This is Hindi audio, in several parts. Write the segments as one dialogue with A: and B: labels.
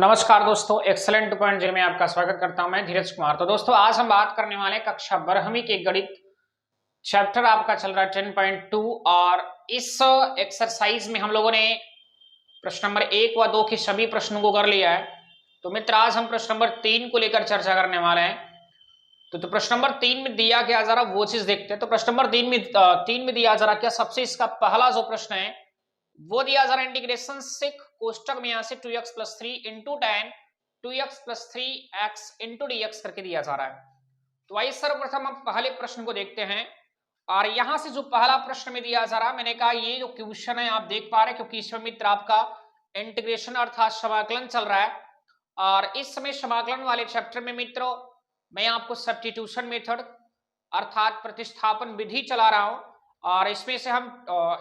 A: नमस्कार दोस्तों, एक्सेलेंट पॉइंट जी में आपका स्वागत करता हूं। मैं धीरज कुमार। तो दोस्तों आज हम बात करने वाले कक्षा 12वीं के गणित चैप्टर आपका चल रहा है 10.2 और इस एक्सरसाइज में हम लोगों ने प्रश्न नंबर 1 व 2 के सभी प्रश्नों को कर लिया है। तो मित्र आज हम प्रश्न नंबर 3 को लेकर चर्चा करने वाले हैं। तो प्रश्न नंबर 3 में दिया गया, जरा वो चीज देखते हैं। तो प्रश्न नंबर 3 में दिया जरा क्या, सबसे इसका पहला जो प्रश्न है वो दिया जा रहा है इंटीग्रेशन सेक कोष्टक में यहां से 2x plus 3 into ten 2x plus 3x into dx करके दिया जा रहा है। तो आइए सर्वप्रथम हम पहले प्रश्न को देखते हैं। और यहां से जो पहला प्रश्न में दिया जा रहा है, मैंने कहा ये जो क्वेश्चन है आप देख पा रहे हैं क्योंकि इसमें मित्र आपका इंटीग्रेशन अर्थात समाकलन चल रहा है। और इस समय समाकलन वाले चैप्टर में मित्रों मैं आपको सब्स्टिट्यूशन मेथड अर्थात प्रतिस्थापन विधि चला रहा हूं और इसमें से हम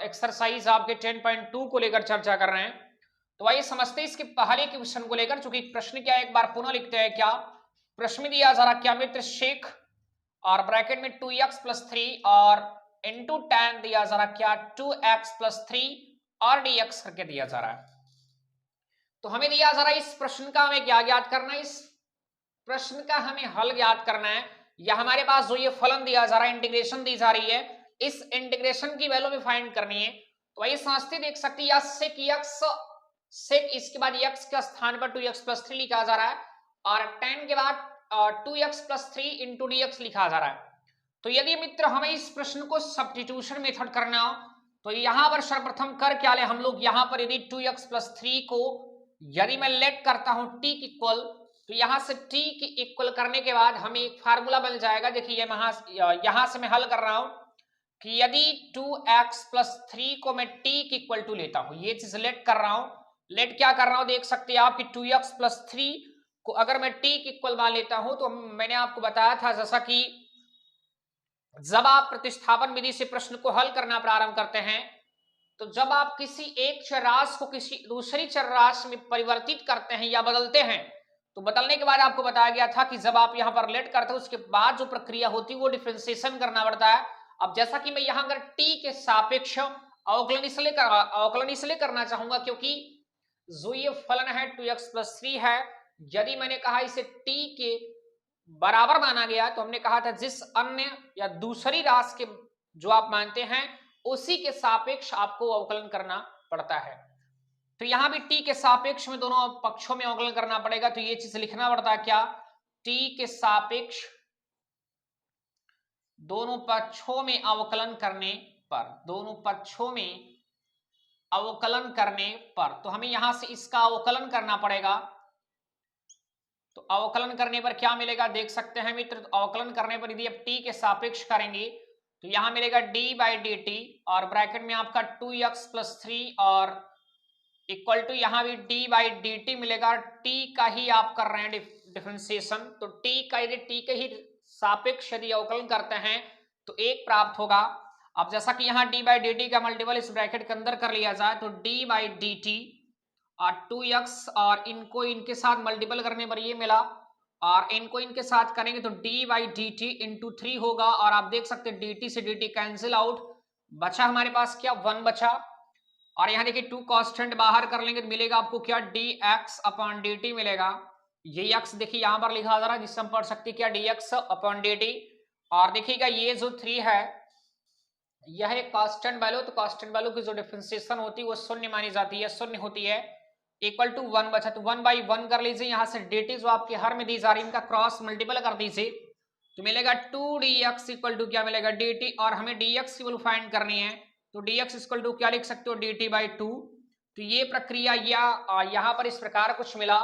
A: एक्सरसाइज आपके 10.2 को लेकर चर्चा कर रहे हैं। तो आइए समझते हैं इसके पहले क्वेश्चन को लेकर, चूंकि प्रश्न क्या है एक बार पुनः लिखते हैं। क्या प्रश्न में दिया जा रहा क्या मित्र, शेख और ब्रैकेट में 2x प्लस 3 और इंटू टेन दिया जा रहा क्या 2x प्लस 3 और dx करके दिया जा रहा है। तो हमें दिया जा रहा है इस प्रश्न का हमें क्या ज्ञात करना है, इस प्रश्न का हमें हल ज्ञात करना है। या हमारे पास जो ये फलन दिया जा रहा है, इंटीग्रेशन दी जा रही है, इस इंटीग्रेशन की वैल्यू में फाइंड करनी है। तो आइए समझते देख सकते हैं सेक x सेक इसके बाद x के स्थान पर 2x प्लस 3 लिखा जा रहा है और tan के बाद 2x प्लस 3 इंटू dx लिखा जा रहा है। तो यदि मित्र हमें इस प्रश्न को सब्स्टिट्यूशन मेथड करना हो तो यहां पर सर्वप्रथम कर क्या ले हम लोग, यहां पर यदि 2x प्लस 3 को यदि मैं लेट करता हूं t की इक्वल, तो यहां से t की इक्वल करने के बाद हमें एक फार्मूला बन जाएगा। देखिए यहां से मैं हल कर रहा हूं कि यदि 2x प्लस 3 को मैं t की इक्वल टू लेता हूं, ये चीज लेट कर रहा हूं। लेट क्या कर रहा हूं देख सकते हैं आप कि 2x प्लस 3 को अगर मैं t की इक्वल मान लेता हूं तो मैंने आपको बताया था जैसा कि जब आप प्रतिस्थापन विधि से प्रश्न को हल करना प्रारंभ करते हैं तो जब आप किसी एक चरराशि को किसी दूसरी चरराशि में परिवर्तित करते हैं या बदलते हैं, तो बदलने के बाद आपको बताया गया था कि जब आप यहां पर लेट करते हैं उसके बाद जो प्रक्रिया होती है वो डिफरेंशिएशन करना पड़ता है। अब जैसा कि मैं यहां अगर t के सापेक्ष अवकलन इसलिए करना चाहूंगा क्योंकि जो ये फलन है 2x प्लस 3 है, यदि मैंने कहा इसे t के बराबर माना गया तो हमने कहा था जिस अन्य या दूसरी राशि के जो आप मानते हैं उसी के सापेक्ष आपको अवकलन करना पड़ता है। तो यहां भी t के सापेक्ष में दोनों पक्षों में अवकलन करना पड़ेगा। तो ये चीज लिखना पड़ता है क्या, t के सापेक्ष दोनों पक्षों में अवकलन करने पर, दोनों पक्षों में अवकलन करने पर, तो हमें यहां से इसका अवकलन करना पड़ेगा। तो अवकलन करने पर क्या मिलेगा देख सकते हैं मित्र, तो अवकलन करने पर यदि आप t के सापेक्ष करेंगे तो यहां मिलेगा d बाई डी टी और ब्रैकेट में आपका 2x प्लस 3 और इक्वल टू यहां भी d बाई डी टी मिलेगा। t का ही आप कर रहे हैं डिफरेंशिएशन, तो t का यदि t के ही सापेक्ष यदि अवकलन करते हैं तो 1 प्राप्त होगा। अब जैसा कि यहाँ d बाई डी टी का मल्टीपल इस ब्रैकेट के अंदर कर लिया जाए तो d बाई डी टी और 2x और इनको इनके साथ मल्टीपल करने पर ये मिला और इनको इनके साथ करेंगे तो d by D T into 3 होगा। और आप देख सकते हैं dt से dt कैंसिल आउट, बचा हमारे पास क्या 1 बचा। और यहाँ देखिए 2 कांस्टेंट बाहर कर लेंगे तो मिलेगा आपको क्या dx अपॉन dt मिलेगा। ये x देखिए यहाँ पर लिखा जा रहा है जिससे हम पढ़ सकते क्या dx अपॉन dt। और देखिएगा ये जो 3 है यह एक कांस्टेंट वैल्यू, तो कांस्टेंट वैल्यू की जो डिफरेंशिएशन होती है वो शून्य मानी जाती है, शून्य होती है। इक्वल टू 1 बचा तो 1 बाई 1 कर लीजिए। यहां से dt जो आपके हर में दी जा रही है इनका क्रॉस मल्टीपल कर दीजिए तो मिलेगा 2dx इक्वल टू क्या मिलेगा dt और हमें dx की वैल्यू फाइंड करनी है तो dx इक्वल टू क्या लिख सकते हो dt बाई 2। तो ये प्रक्रिया या यहां पर इस प्रकार कुछ मिला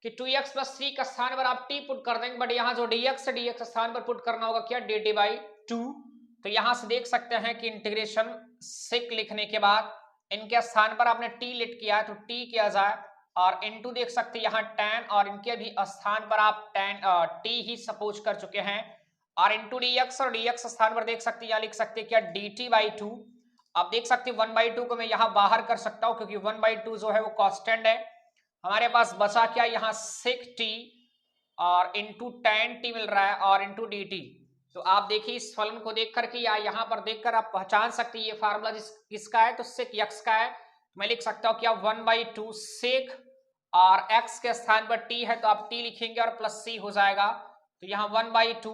A: कि 2x प्लस 3 का स्थान पर आप t पुट कर देंगे, बट यहाँ जो dx से dx स्थान पर पुट करना होगा क्या dt बाई 2। तो यहां से देख सकते हैं कि इंटीग्रेशन सेक लिखने के बाद इनके स्थान पर आपने t लिट किया है तो t किया जाए और इनटू देख सकते हैं यहाँ tan और इनके भी स्थान पर आप tan t ही सपोज कर चुके हैं और इनटू dx और dx स्थान पर देख सकते हैं यहाँ लिख सकते हैं क्या dt बाई 2। आप देख सकते हैं 1 बाई 2 को मैं यहाँ बाहर कर सकता हूँ क्योंकि 1 बाई 2 जो है वो कांस्टेंट है। हमारे पास बचा क्या यहाँ sec t और इंटू tan t मिल रहा है और इंटू dt। तो आप देखिए इस फलन को देख करके या यहाँ पर देखकर आप पहचान सकते हैं ये फार्मूला किसका है तो सेक x का है। मैं लिख सकता हूँ क्या 1 बाई 2 सेक और x के स्थान पर t है तो आप t लिखेंगे और प्लस c हो जाएगा, तो यहाँ 1/2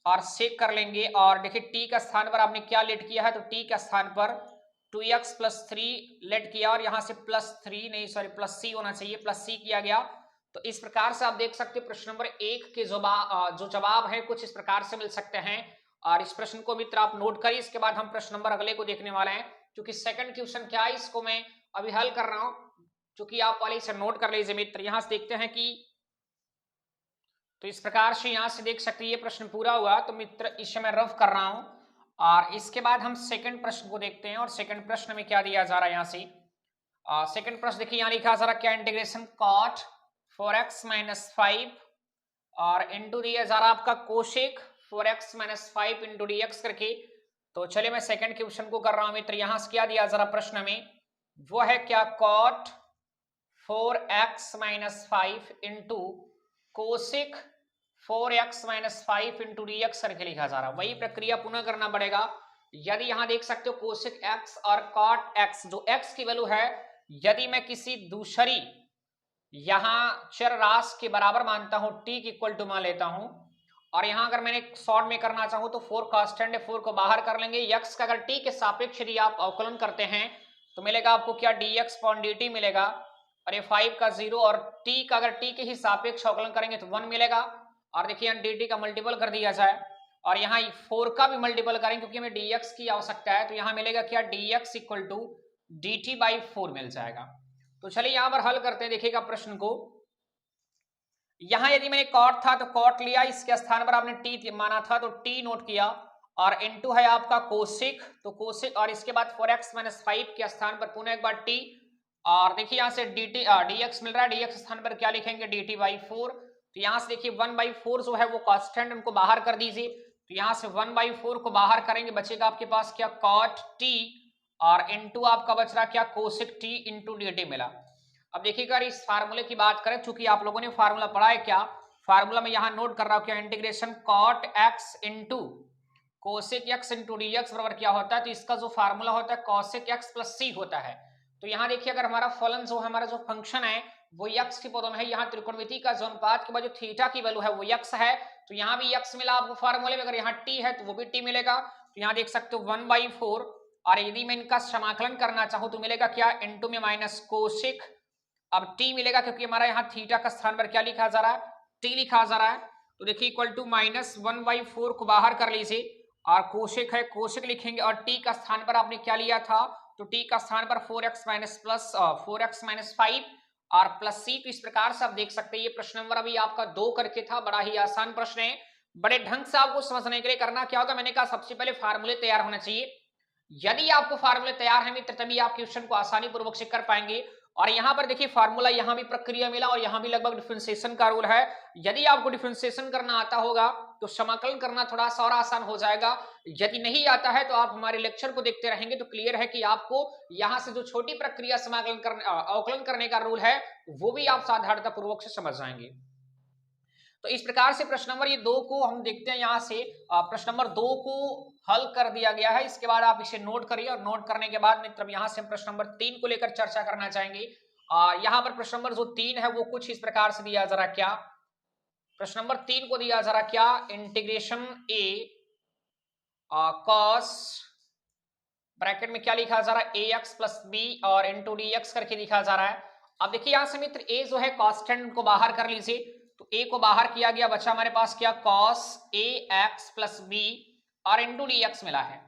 A: और सेक कर लेंगे। और देखिए t का स्थान पर आपने क्या लेट किया है, तो t का स्थान पर 2x + 3 लेट किया और यहाँ से +3 नहीं सॉरी प्लस c होना चाहिए, प्लस c किया गया। तो इस प्रकार से आप देख सकते हैं प्रश्न नंबर 1 के जो जवाब है कुछ इस प्रकार से मिल सकते हैं। और इस प्रश्न को मित्र आप नोट करिए, इसके बाद हम प्रश्न नंबर अगले को देखने वाले हैं। क्योंकि सेकंड क्वेश्चन क्या है इसको मैं अभी हल कर रहा हूं, क्योंकि आप वाले इसे नोट कर लीजिए मित्र। यहां से देखते हैं कि तो इस प्रकार से यहां से देख सकते हैं ये प्रश्न पूरा हुआ, तो मित्र इसे मैं रफ कर रहा हूं। और इसके बाद हम सेकंड प्रश्न को देखते हैं। और सेकंड प्रश्न में क्या दिया जा रहा है यहाँ से, सेकंड प्रश्न देखिए यहाँ लिखा जा रहा क्या, इंटीग्रेशन cot 4x - 5 और इंटू दिया जा रहा आपका कोशेक 4x - 5 इंटू dx करके। तो चलिए मैं सेकंड क्वेश्चन को कर रहा हूं मित्र। यहां से क्या दिया जा रहा प्रश्न में, वो है क्या cot 4x - 5 इंटू कोशिक 4x - 5 इंटू dx करके लिखा जा रहा। वही प्रक्रिया पुनः करना पड़ेगा। यदि यहां देख सकते हो कोशिक x और cot x, जो x की वैल्यू है यदि मैं किसी दूसरी यहां चर राशि के बराबर मानता हूं, t की इक्वल टू मान लेता हूं, और यहां अगर मैंने शॉर्ट में करना चाहूं तो 4 कांस्टेंट है, 4 को बाहर कर लेंगे। x का अगर t के सापेक्ष यदि आप अवकलन करते हैं तो मिलेगा आपको क्या, dx/dt मिलेगा। और ये 5 का 0 और t का अगर t के ही सापेक्ष अवकलन करेंगे तो 1 मिलेगा। और देखिए यहाँ dt का मल्टीपल कर दिया जाए और यहाँ 4 का भी मल्टीपल करेंगे क्योंकि हमें dx की आवश्यकता है, तो यहाँ मिलेगा क्या, dx = dt/4 मिल जाएगा। तो चलिए यहां पर हल करते हैं, देखिएगा प्रश्न को। यहां यदि मैंने cot था तो cot लिया, इसके स्थान पर आपने t माना था तो t नोट किया, और इनटू है आपका कोशिक, तो कोशिक, और इसके बाद 4x - 5 के स्थान पर पुनः एक बार t, और देखिए यहां से dx मिल रहा है, dx स्थान पर क्या लिखेंगे, dt/4। तो यहां से देखिए 1/4 जो है वो कांस्टेंट, उनको बाहर कर दीजिए। तो यहां से 1/4 को बाहर करेंगे, बचेगा आपके पास क्या, cot t, और इनटू आपका बच रहा क्या, कोशिक t इंटू dt मिला। अब देखिएगा इस फार्मूले की बात करें, चूंकि आप लोगों ने फार्मूला पढ़ा है, क्या फार्मूला में यहां नोट कर रहा हूं, क्या integration cot x into cosec x into dx बराबर क्या होता है, तो इसका जो फार्मूला होता है cosec x + c होता है। तो यहां देखिए अगर हमारा फलन जो है, हमारा जो फंक्शन है वो x के पदों में है, यहाँ त्रिकोणमिति का जो अनुपात के बाद जो थीटा की वैल्यू है वो x है, तो यहाँ भी x मिला आपको फार्मूले में। अगर यहाँ t है तो वो भी t मिलेगा। तो यहाँ देख सकते हो 1/4, और यदि मैं इनका समाकलन करना चाहूं तो मिलेगा क्या, इनटू में माइनस कोशिक, अब t मिलेगा क्योंकि हमारा यहाँ थीटा का स्थान पर क्या लिखा जा रहा है, t लिखा जा रहा है। तो देखिए इक्वल टू -1/4 को बाहर कर लीजिए, और कोशिक है, कोशिक लिखेंगे, और t का स्थान पर आपने क्या लिया था, तो t का स्थान पर 4x - 5 और प्लस c। तो इस प्रकार से आप देख सकते हैं ये प्रश्न नंबर अभी आपका 2 करके था, बड़ा ही आसान प्रश्न है। बड़े ढंग से आपको समझने के लिए करना क्या होगा, मैंने कहा सबसे पहले फार्मूले तैयार होना चाहिए। यदि आपको फार्मूले तैयार है मित्र तभी आप क्वेश्चन को आसानी पूर्वक से कर पाएंगे। और यहां पर देखिए फार्मूला, यहां भी प्रक्रिया मिला और यहां भी लगभग डिफरेंशिएशन का रूल है। यदि आपको डिफरेंशिएशन करना आता होगा तो समाकलन करना थोड़ा सा और आसान हो जाएगा। यदि नहीं आता है तो आप हमारे लेक्चर को देखते रहेंगे तो क्लियर है कि आपको यहां से जो छोटी प्रक्रिया समाकलन करने अवकलन करने का रूल है वो भी आप साधारणता पूर्वक से समझ जाएंगे। तो इस प्रकार से प्रश्न नंबर ये 2 को हम देखते हैं, यहां से प्रश्न नंबर 2 को हल कर दिया गया है। इसके बाद आप इसे नोट करिए, और नोट करने के बाद मित्र यहां से हम प्रश्न नंबर 3 को लेकर चर्चा करना चाहेंगे। यहां पर प्रश्न नंबर जो 3 है वो कुछ इस प्रकार से दिया जा रहा, क्या प्रश्न नंबर 3 को दिया जा रहा, क्या इंटीग्रेशन a cos ब्रैकेट में क्या लिखा जा रहा है, ax + b और इंटू dx करके लिखा जा रहा है। अब देखिए यहां से मित्र a जो है कांस्टेंट को बाहर कर लीजिए, तो a को बाहर किया गया, बचा हमारे पास क्या, cos ax + b और इंटू dx मिला है।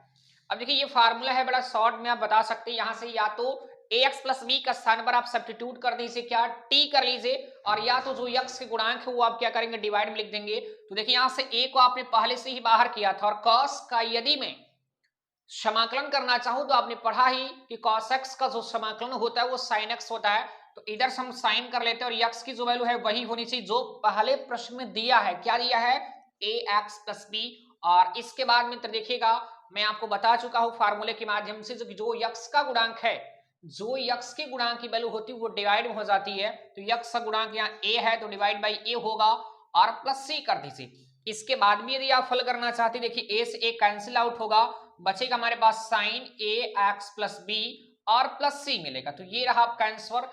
A: अब देखिए ये फार्मूला है, बड़ा शॉर्ट में आप बता सकते हैं, यहां से या तो ax + b का स्थान पर आप सब्स्टिट्यूट कर दीजिए, क्या t कर लीजिए, और या तो जो x के गुणांक है वो आप क्या करेंगे, डिवाइड में लिख देंगे। तो देखिए यहां से a को आपने पहले से ही बाहर किया था, और cos का यदि मैं समाकलन करना चाहूं तो आपने पढ़ा ही कि cos x का जो समाकलन होता है वो sin x होता है। तो इधर से हम साइन कर लेते हैं, और x की जो वैल्यू है वही होनी चाहिए जो पहले प्रश्न में दिया है। क्या दिया है, ax + b। और इसके बाद मित्र देखिएगा मैं आपको बता चुका हूं फार्मूले के माध्यम से, जो x का गुणांक है, जो x के गुणांक की वैल्यू होती है वो डिवाइड में हो जाती है। तो x का गुणांक यहाँ a है तो डिवाइड बाई a होगा, और प्लस c कर दीजिए। इसके बाद भी यदि आप हल करना चाहते हैं, देखिए a से a कैंसिल आउट होगा, बचेगा हमारे पास sin ax + b और प्लस c मिलेगा। तो ये रहा आपका आंसर।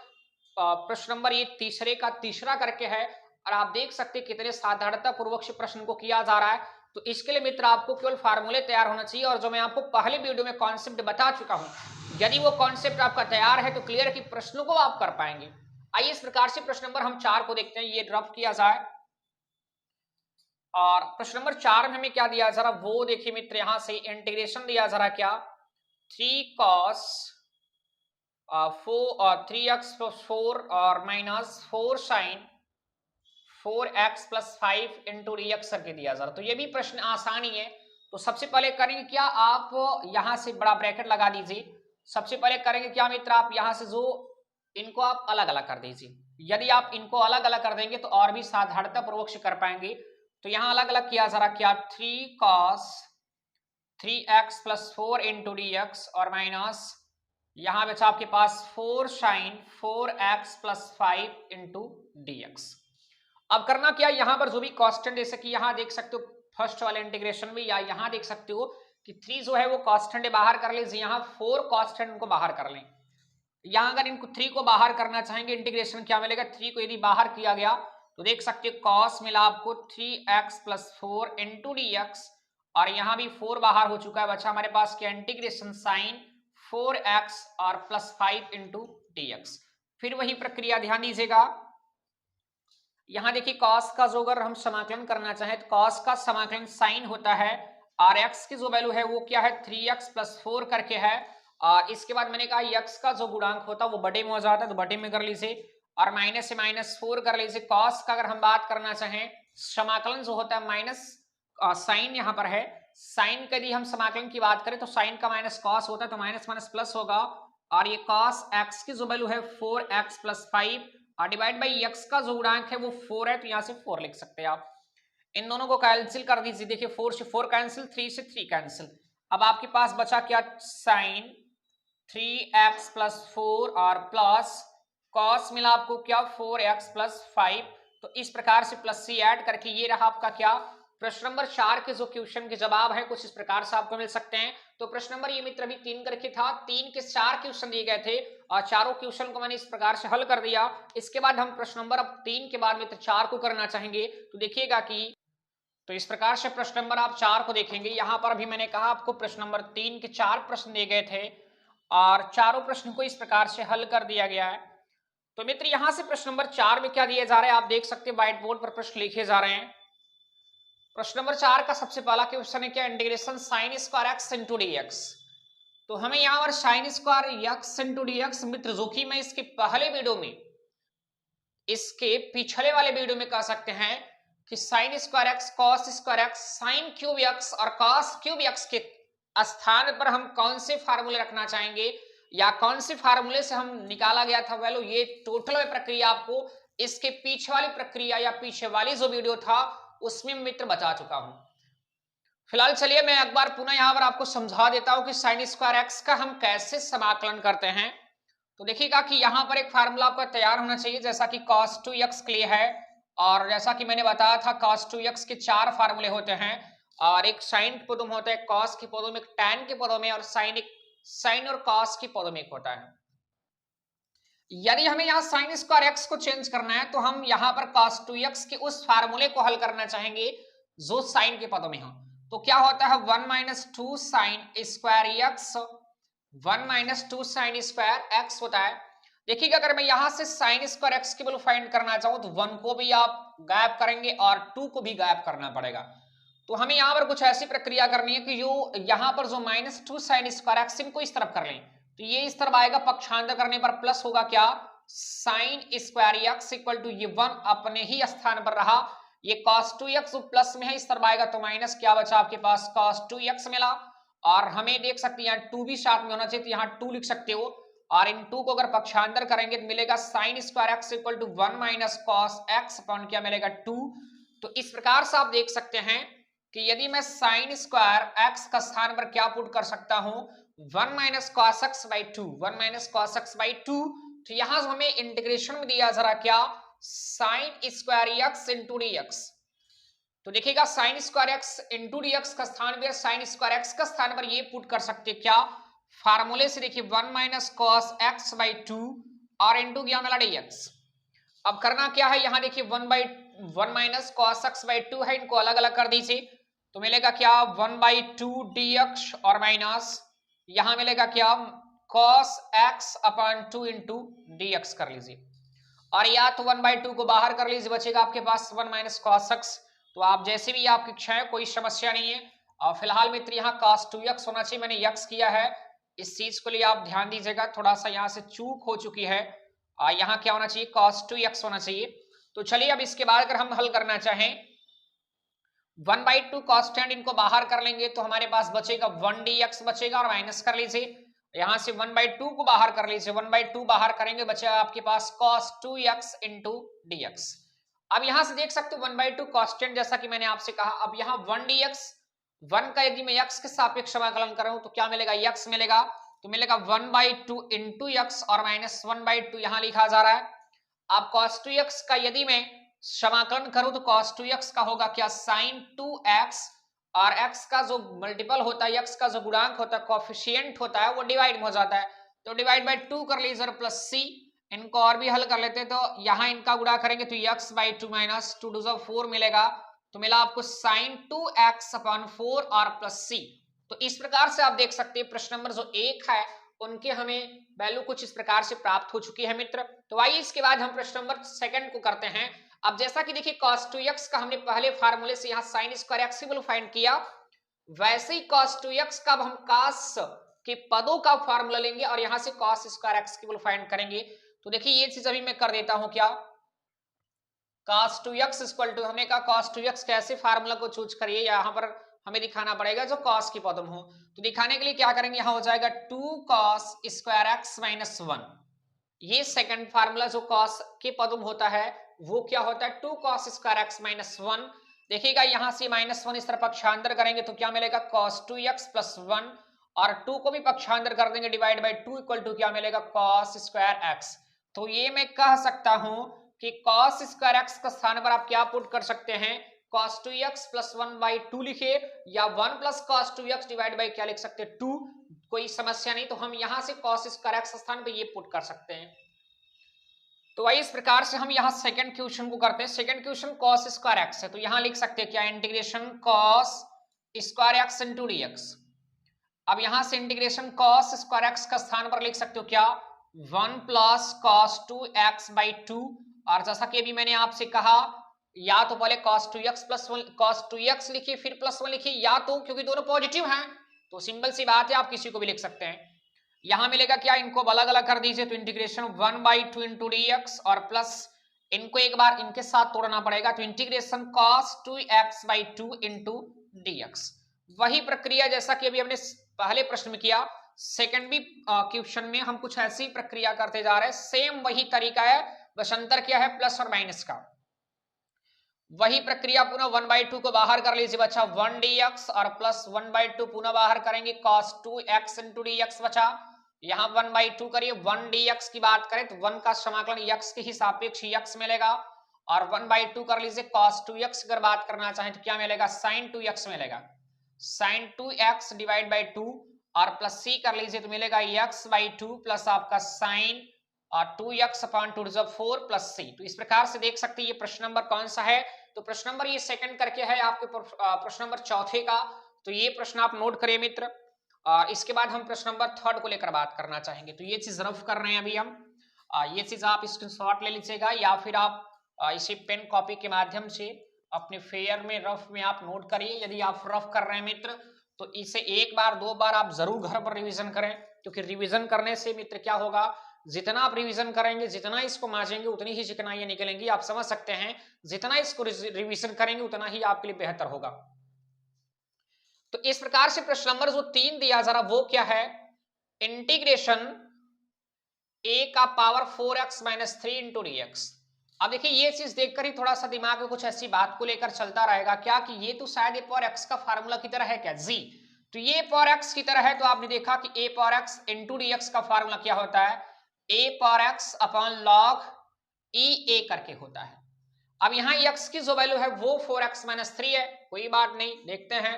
A: प्रश्न नंबर ये तीसरे का तीसरा करके है और आप देख सकते हैं कितने साधारणता पूर्वक से प्रश्न को किया जा रहा है। तो इसके लिए मित्र आपको केवल फार्मूले तैयार होना चाहिए और जो मैं आपको पहले वीडियो में कॉन्सेप्ट बता चुका हूं, यदि वो कॉन्सेप्ट आपका तैयार है तो क्लियर की प्रश्नों को आप कर पाएंगे। आइए इस प्रकार से प्रश्न नंबर हम 4 को देखते हैं, ये ड्रॉप किया जाए। और प्रश्न नंबर 4 में हमें क्या दिया जरा वो देखिए मित्र, यहां से इंटीग्रेशन दिया जरा क्या 3 cos 3x+4 और minus 4 sin 4x+5 into dx करके दिया जरा। तो ये भी प्रश्न आसानी है। तो सबसे पहले करेंगे क्या, आप यहां से बड़ा ब्रैकेट लगा दीजिए। सबसे पहले करेंगे क्या मित्र, आप यहां से जो इनको आप अलग अलग कर दीजिए। यदि आप इनको अलग अलग कर देंगे तो और भी साधारणता पूर्वक से कर पाएंगे। तो यहां अलग अलग किया जरा क्या 3 cos 3x+4 इंटू dx और माइनस यहां बचा आपके पास 4 sin 4x+5 इंटू dx। अब करना क्या, यहां पर जो भी कांस्टेंट जैसे कि यहां देख सकते हो फर्स्ट वाले इंटीग्रेशन में, या यहां देख सकते हो कि 3 जो है वो कांस्टेंट बाहर कर लीजिए, यहां 4 कांस्टेंट को बाहर कर लें। यहां अगर इनको 3 को बाहर करना चाहेंगे इंटीग्रेशन क्या मिलेगा, 3 को यदि बाहर किया गया तो देख सकते हो cos मिला आपको 3x+4 इंटू dx और यहां भी 4 बाहर हो चुका है, बचा हमारे पास क्या इंटीग्रेशन sin 4x और +5 इंटू dx। फिर वही प्रक्रिया ध्यान दीजिएगा, यहां देखिए cos का जो अगर हम समाकलन करना चाहें तो cos का समाकलन sin होता है और x की जो वैल्यू है वो क्या है 3x+4 करके है। और इसके बाद मैंने कहा x का जो गुणांक होता है वो बटे में हो जाता है, तो बटे में कर लीजिए और माइनस से -4 कर लीजिए। cos का अगर हम बात करना चाहें समाकलन जो होता है माइनस साइन यहाँ पर है, साइन का यदि हम समाकलन की बात करें तो साइन का माइनस cos होता है, तो माइनस माइनस प्लस होगा और ये cos x की जो वैल्यू है 4x+5 और डिवाइड बाई x का जो गुणांक है वो 4 है, तो यहाँ से 4 लिख सकते हैं आप। इन दोनों को कैंसिल कर दीजिए, देखिए 4 से 4 कैंसिल, 3 से 3 कैंसिल। अब आपके पास बचा क्या साइन 3x+4 और प्लस cos मिला आपको क्या 4x+5। तो इस प्रकार से प्लस सी ऐड करके ये रहा आपका क्या प्रश्न नंबर 4 के जो क्वेश्चन के जवाब है कुछ इस प्रकार से आपको मिल सकते हैं। तो प्रश्न नंबर ये मित्र अभी 3 करके था, 3 के 4 क्वेश्चन दिए गए थे और चारों क्वेश्चन को मैंने इस प्रकार से हल कर दिया। इसके बाद हम प्रश्न नंबर अब 3 के बाद मित्र 4 को करना चाहेंगे। तो देखिएगा कि तो इस प्रकार से प्रश्न नंबर आप 4 को देखेंगे। यहां पर अभी मैंने कहा आपको प्रश्न नंबर 3 के 4 प्रश्न दिए गए थे और चारों प्रश्न को इस प्रकार से हल कर दिया गया है। तो मित्र यहां से प्रश्न नंबर 4 में क्या दिए जा रहे हैं आप देख सकते हैं, व्हाइट बोर्ड पर प्रश्न लिखे जा रहे हैं। प्रश्न नंबर 4 का सबसे पहला क्वेश्चन है क्या integration sin square x into dx। तो हमें यहां पर sin square x into dx मित्र जो कि मैं इसके पहले वीडियो में इसके पिछले वाले वीडियो में कह सकते हैं कि sin square x cos square x sin cube x और cos क्यूब x के स्थान पर हम कौन से फार्मूले रखना चाहेंगे या कौन से फार्मूले से हम निकाला गया था वैल्यू, ये टोटल प्रक्रिया आपको इसके पीछे वाली प्रक्रिया या पीछे वाली जो वीडियो था उसमें मित्र बता चुका हूं। फिलहाल चलिए मैं एक बार पुनः यहां पर आपको समझा देता हूं कि sin स्क्वायर x का हम कैसे समाकलन करते हैं। तो देखिएगा कि यहां पर एक फार्मूला आपका तैयार होना चाहिए जैसा कि cos 2x के लिए है और जैसा कि मैंने बताया था cos 2x के 4 फार्मूले होते हैं और एक sin के पदों में होता है, cos के पदों में, tan के पदों में और sin और cos के पदों में एक होता है। यदि हमें यहाँ sin स्क्वायर x को चेंज करना है तो हम यहाँ पर cos 2x के उस फार्मूले को हल करना चाहेंगे जो sin के पदों में हो। तो क्या होता है 1 - 2 sin square x, 1 - 2 sin square x होता है। देखिएगा अगर मैं यहां से sin स्क्वायर x की वैल्यू फाइंड करना चाहूं तो 1 को भी आप गायब करेंगे और 2 को भी गायब करना पड़ेगा। तो हमें यहां पर कुछ ऐसी प्रक्रिया करनी है कि जो यहां पर जो -2 sin स्क्वायर x इनको इस तरफ कर लें, तो ये इस तरफ आएगा, पक्षांतर करने पर प्लस होगा क्या sin square x equal to ये 1 अपने ही स्थान पर रहा, ये cos 2x प्लस में है इस तरफ आएगा तो माइनस क्या बचा आपके पास cos 2x मिला और हमें देख सकते हैं यहाँ 2 भी साथ में होना चाहिए तो यहाँ 2 लिख सकते हो और इन 2 को अगर पक्षांतर करेंगे तो मिलेगा sin square x equal to 1 - cos x upon क्या मिलेगा 2। तो इस प्रकार से आप देख सकते हैं कि यदि मैं sin स्क्वायर x का स्थान पर क्या पुट कर सकता हूं 1 - cos x by 2, 1 - cos x by 2। तो यहां हमें इंटीग्रेशन में दिया जरा क्या sin square x into dx। तो देखिएगा sin square x into dx का स्थान पर sin स्क्वायर x का स्थान पर ये पुट कर सकते क्या फार्मूले से, देखिए 1 - cos x by 2 और इंटू किया मिला dx। अब करना क्या है, यहां देखिए 1/1 माइनस cos x बाई 2 है, इनको अलग अलग कर दीजिए तो मिलेगा क्या 1/2 dx और माइनस यहां मिलेगा क्या cos x upon 2 into dx कर लीजिए। और या तो 1/2 को बाहर कर लीजिए, बचेगा आपके पास 1 माइनस cos x। तो आप जैसे भी आपकी इच्छा है, कोई समस्या नहीं है। और फिलहाल मित्र यहाँ cos 2x होना चाहिए, मैंने x किया है, इस चीज को लिए आप ध्यान दीजिएगा, थोड़ा सा यहाँ से चूक हो चुकी है। यहाँ क्या होना चाहिए, cos 2x होना चाहिए। तो चलिए अब इसके बाद अगर हम हल करना चाहें 1/2 कॉन्स्टेंट इनको बाहर कर लेंगे तो हमारे पास बचेगा 1 dx बचेगा, और माइनस कर लीजिए यहां से 1/2 को बाहर कर लीजिए, 1/2 बाहर करेंगे बचेगा आपके पास cos 2x इंटू dx। अब यहां से देख सकते हो 1/2 कॉन्स्टेंट, जैसा कि मैंने आपसे कहा। अब यहाँ 1 dx 1 का यदि मैं x के सापेक्ष समाकलन करूं तो क्या मिलेगा, x मिलेगा। तो मिलेगा 1/2 इंटू x और माइनस 1/2 यहां लिखा जा रहा है। अब cos 2x का यदि मैं समाकलन करूं तो cos 2x का होगा क्या sin 2x, और x का जो मल्टीपल होता है, x का जो गुणांक होता है, कोफिशिएंट होता है, वो डिवाइड हो जाता है। तो डिवाइड बाय 2 कर लीजिए और प्लस c। इनको और भी हल कर लेते हैं, तो यहां इनका गुणा करेंगे तो x बाई 2 माइनस 2 टू 4 मिलेगा। तो मिला आपको sin 2x अपॉन 4 और प्लस c। तो इस प्रकार से आप देख सकते हैं प्रश्न नंबर जो 1 है उनके हमें वैल्यू कुछ इस प्रकार से प्राप्त हो चुकी है मित्र। तो आइए इसके बाद हम प्रश्न नंबर 2 को करते हैं। अब जैसा कि देखिए cos 2x का हमने पहले फार्मूले से यहाँ sin स्क्वायर x फाइंड किया, वैसे ही cos 2x का हम cos के पदों का फार्मूला लेंगे और यहां से cos स्क्वायर x फाइंड करेंगे। तो देखिए ये चीज अभी मैं कर देता हूं, क्या cos 2x इक्वल टू, हमने कहा cos 2x कैसे फार्मूला को चूज करिए, यहाँ पर हमें दिखाना पड़ेगा जो cos की पदम हो। तो दिखाने के लिए क्या करेंगे, यहाँ हो जाएगा 2 cos स्क्वायर x माइनस 1। ये सेकंड फार्मूला जो cos के पदम होता है वो क्या होता है 2 cos स्क्वायर x माइनस 1। देखिएगा यहाँ से माइनस 1 इस तरह पक्षांतर करेंगे तो क्या मिलेगा cos 2x प्लस 1, और 2 को भी पक्षांतर कर देंगे डिवाइड बाई 2 इक्वल टू क्या मिलेगा cos स्क्वायर x। तो ये मैं कह सकता हूं कि cos स्क्वायर x का स्थान पर आप क्या पुट कर सकते हैं, cos 2x प्लस 1/2 लिखिए, या 1 plus cos 2x divide by क्या लिख सकते हैं 2, कोई समस्या नहीं। तो हम यहां से cos स्क्वायर x स्थान पर ये पुट कर सकते हैं। तो वही इस प्रकार से हम यहाँ सेकंड क्वेश्चन को करते हैं। Second question cos square x है, तो यहाँ लिख सकते हैं क्या integration cos square x into dx। अब यहां से इंटीग्रेशन cos स्क्वायर x का स्थान पर लिख सकते हो क्या 1 प्लस cos 2x बाई 2, और जैसा कि अभी मैंने आपसे कहा या तो पहले cos 2x plus 1 cos 2x लिखिए फिर प्लस 1 लिखिए, या तो क्योंकि दोनों पॉजिटिव हैं तो सिंपल सी बात है आप किसी को भी लिख सकते हैं। यहां मिलेगा क्या, इनको अलग अलग कर दीजिए तो इंटीग्रेशन 1/2 इंटू dx और प्लस इनको एक बार इनके साथ तोड़ना पड़ेगा तो integration cos 2x by 2 into dx। वही प्रक्रिया जैसा कि अभी हमने पहले प्रश्न में किया, सेकंड भी क्वेश्चन में हम कुछ ऐसी प्रक्रिया करते जा रहे हैं, सेम वही तरीका है, बस अंतर क्या है प्लस और माइनस का। वही प्रक्रिया पुनः 1/2 को बाहर कर लीजिए, बचा 1 dx और प्लस 1/2 पुनः बाहर करेंगे cos 2x इंटू dx बचा। यहाँ 1/2 करिए, 1 dx की बात करें तो 1 का समाकलन x के ही सापेक्ष x मिलेगा, और 1/2 कर लीजिए cos 2x अगर बात करना चाहें तो क्या मिलेगा sin 2x मिलेगा, sin 2x डिवाइड बाई 2 और प्लस c कर लीजिए तो मिलेगा x बाई 2 प्लस आपका sin और 2x अपॉन 2 4 प्लस c। तो इस प्रकार से देख सकते हैं ये प्रश्न नंबर कौन सा है, तो प्रश्न नंबर ये सेकंड करके है आपके प्रश्न नंबर चौथे का। तो ये प्रश्न आप नोट करिए मित्र। और इसके बाद हम प्रश्न नंबर 3 को लेकर बात करना चाहेंगे। तो ये चीज रफ कर रहे हैं अभी हम, ये चीज आप स्क्रीनशॉट ले लीजिएगा या फिर आप इसे पेन कॉपी के माध्यम से अपने फेयर में रफ में आप नोट करिए। यदि आप रफ कर रहे हैं मित्र तो इसे एक बार दो बार आप जरूर घर पर रिवीजन करें, क्योंकि रिवीजन करने से मित्र क्या होगा, जितना आप रिवीजन करेंगे जितना इसको मांझेंगे उतनी ही चिकनाइयां निकलेंगी। आप समझ सकते हैं जितना इसको रिवीजन करेंगे उतना ही आपके लिए बेहतर होगा। तो इस प्रकार से प्रश्न नंबर जो 3 दिया जरा वो क्या है, इंटीग्रेशन a का power 4x minus 3 into dx। अब देखिए ये चीज देखकर ही थोड़ा सा दिमाग में कुछ ऐसी बात को लेकर चलता रहेगा क्या कि ये तो शायद a पावर x का फार्मूला की तरह है क्या जी। तो ये पावर x की तरह है तो आपने देखा कि a power x into dx का फार्मूला क्या होता है, a power x upon log e a करके होता है। अब यहाँ x की जो वैल्यू है वो 4x माइनस 3 है, कोई बात नहीं, देखते हैं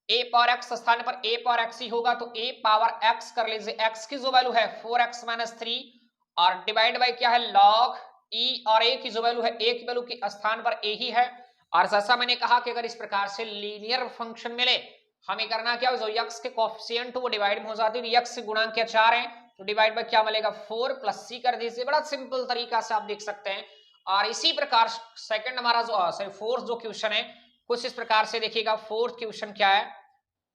A: a पावर x स्थान पर a पावर x ही होगा तो a पावर x कर लीजिए, x की जो वैल्यू है 4x माइनस 3 और डिवाइड बाय क्या है लॉग ई, और ए की जो वैल्यू है, ए की वैल्यू के स्थान पर ए ही है। और जैसा मैंने कहा कि अगर इस प्रकार से लीनियर फंक्शन मिले, हमें करना क्या, जो यक्स के कोएफिशिएंट वो डिवाइड में हो जाती है, यक्स गुणांक क्या 4 है, तो डिवाइड बाय क्या मिलेगा 4 प्लस सी कर दीजिए। बड़ा सिंपल तरीका से आप देख सकते हैं। और इसी प्रकार सेकंड हमारा जो सॉरी फोर्थ जो क्वेश्चन है कुछ इस प्रकार से देखिएगा। फोर्थ क्वेश्चन क्या है,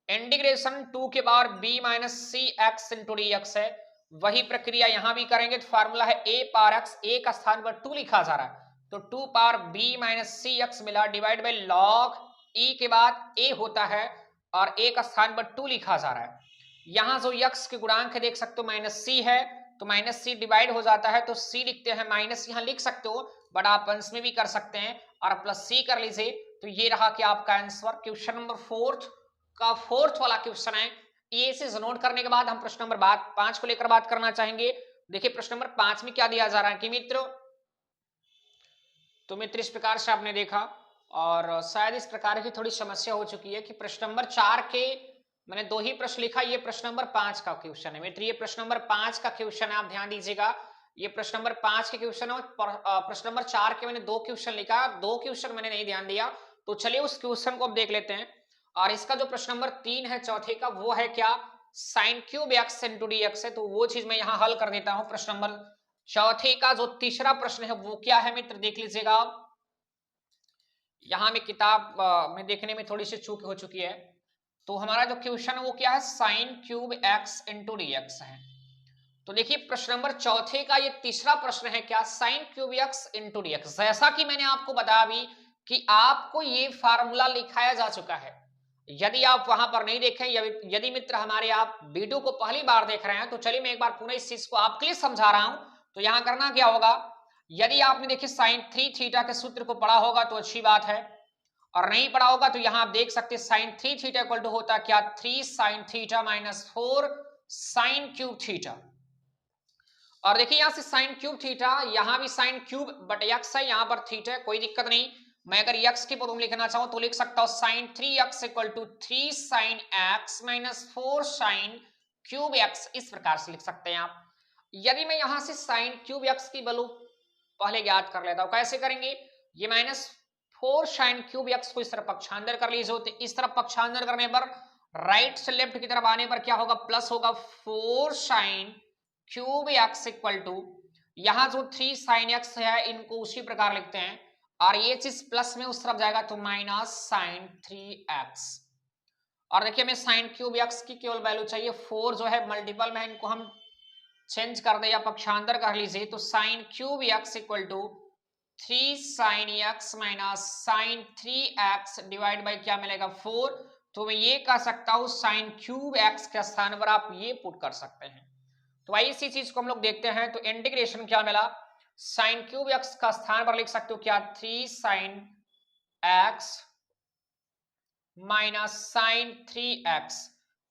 A: इंटीग्रेशन 2 के पावर b माइनस सी एक्स इंटू डी एक्स है। वही प्रक्रिया यहां भी करेंगे। तो फार्मूला है a पावर x, a का स्थान पर 2 लिखा जा रहा है, तो 2 पावर b माइनस सी एक्स मिला, डिवाइड बाई लॉग e के बाद a होता है और a का स्थान पर 2 लिखा जा रहा है। यहां जो x के गुणांक है देख सकते हो माइनस सी है, तो माइनस सी डिवाइड हो जाता है तो c लिखते हैं, माइनस यहां लिख सकते हो बट आप अंश में भी कर सकते हैं और प्लस सी कर लीजिए। तो ये रहा कि आपका आंसर। क्वेश्चन नंबर फोर्थ का फोर्थ वाला क्वेश्चन है। ये से नोट करने के बाद हम प्रश्न नंबर 5 को लेकर बात करना चाहेंगे। देखिए प्रश्न नंबर 5 में क्या दिया जा रहा है कि मित्र, तो मित्र इस प्रकार से आपने देखा और शायद इस प्रकार की थोड़ी समस्या हो चुकी है कि प्रश्न नंबर 4 के मैंने 2 ही प्रश्न लिखा, ये प्रश्न नंबर 5 का क्वेश्चन है मित्र। ये प्रश्न नंबर 5 का क्वेश्चन है, आप ध्यान दीजिएगा। ये प्रश्न नंबर 5 के क्वेश्चन है। प्रश्न नंबर 4 के मैंने 2 क्वेश्चन लिखा, 2 क्वेश्चन मैंने नहीं ध्यान दिया। तो चलिए उस क्वेश्चन को अब देख लेते हैं। और इसका जो प्रश्न नंबर 3 है चौथे का, वो है क्या, sign cube x into D x है। तो वो चीज मैं यहाँ हल कर देता हूँ। प्रश्न नंबर चौथे का जो तीसरा प्रश्न है वो क्या है मित्र, देख लीजिएगा आप। यहाँ में किताब में देखने में थोड़ी सी चूक हो चुकी है। तो हमारा जो क्वेश्चन है वो क्या है, sign cube x into D x है। तो देखिए प्रश्न नंबर चौथे का ये तीसरा प्रश्न है क्या, sign cube x into D x. जैसा कि मैंने आपको बताया अभी कि आपको ये फार्मूला लिखाया जा चुका है। यदि आप वहां पर नहीं देखें, यदि मित्र हमारे आप वीडियो को पहली बार देख रहे हैं, तो चलिए मैं एक बार पुनः इस चीज को आपके लिए समझा रहा हूं। तो यहां करना क्या होगा, यदि आपने देखिए साइन 3 थीटा के सूत्र को पढ़ा होगा तो अच्छी बात है, और नहीं पढ़ा होगा तो यहां आप देख सकते हैं साइन 3 थीटा इक्वल टू होता क्या, 3 sine theta minus 4 sine cube theta. और देखिए यहां से साइन क्यूब थीटा, यहां भी साइन क्यूब बट एक्स है, यहां पर थीटा है, कोई दिक्कत नहीं। मैं अगर एक्स की पदों में लिखना चाहूं तो लिख सकता हूं sine 3x equal to 3 sine X minus 4 sine cube X, इस प्रकार से लिख सकते हैं आप। यदि मैं यहां से साइन क्यूब एक्स की वैल्यू पहले ज्ञात कर लेता हूं, कैसे करेंगे, ये माइनस 4 साइन क्यूब एक्स को इस तरफ पक्षांतर कर लीजिए। तो इस तरफ पक्षांतर करने पर राइट से लेफ्ट की तरफ आने पर क्या होगा, प्लस होगा 4 sine cube X equal to, यहां जो 3 साइन एक्स है इनको उसी प्रकार लिखते हैं, और ये चीज प्लस में उस तरफ जाएगा तो माइनस साइन 3x। और देखिए हमें साइन क्यूब एक्स की केवल वैल्यू चाहिए, 4 जो है मल्टीपल में, इनको हम चेंज कर दे या पक्षांतर कर लीजिए। तो sine cube X equal to 3 sine X minus sine 3x divide by क्या मिलेगा 4। तो मैं ये कह सकता हूं साइन क्यूब एक्स के स्थान पर आप ये पुट कर सकते हैं। तो आइए इसी चीज को हम लोग देखते हैं। तो इंटीग्रेशन क्या मिला, साइन क्यूब एक्स का स्थान पर लिख सकते हो क्या, 3 sine X minus sine 3x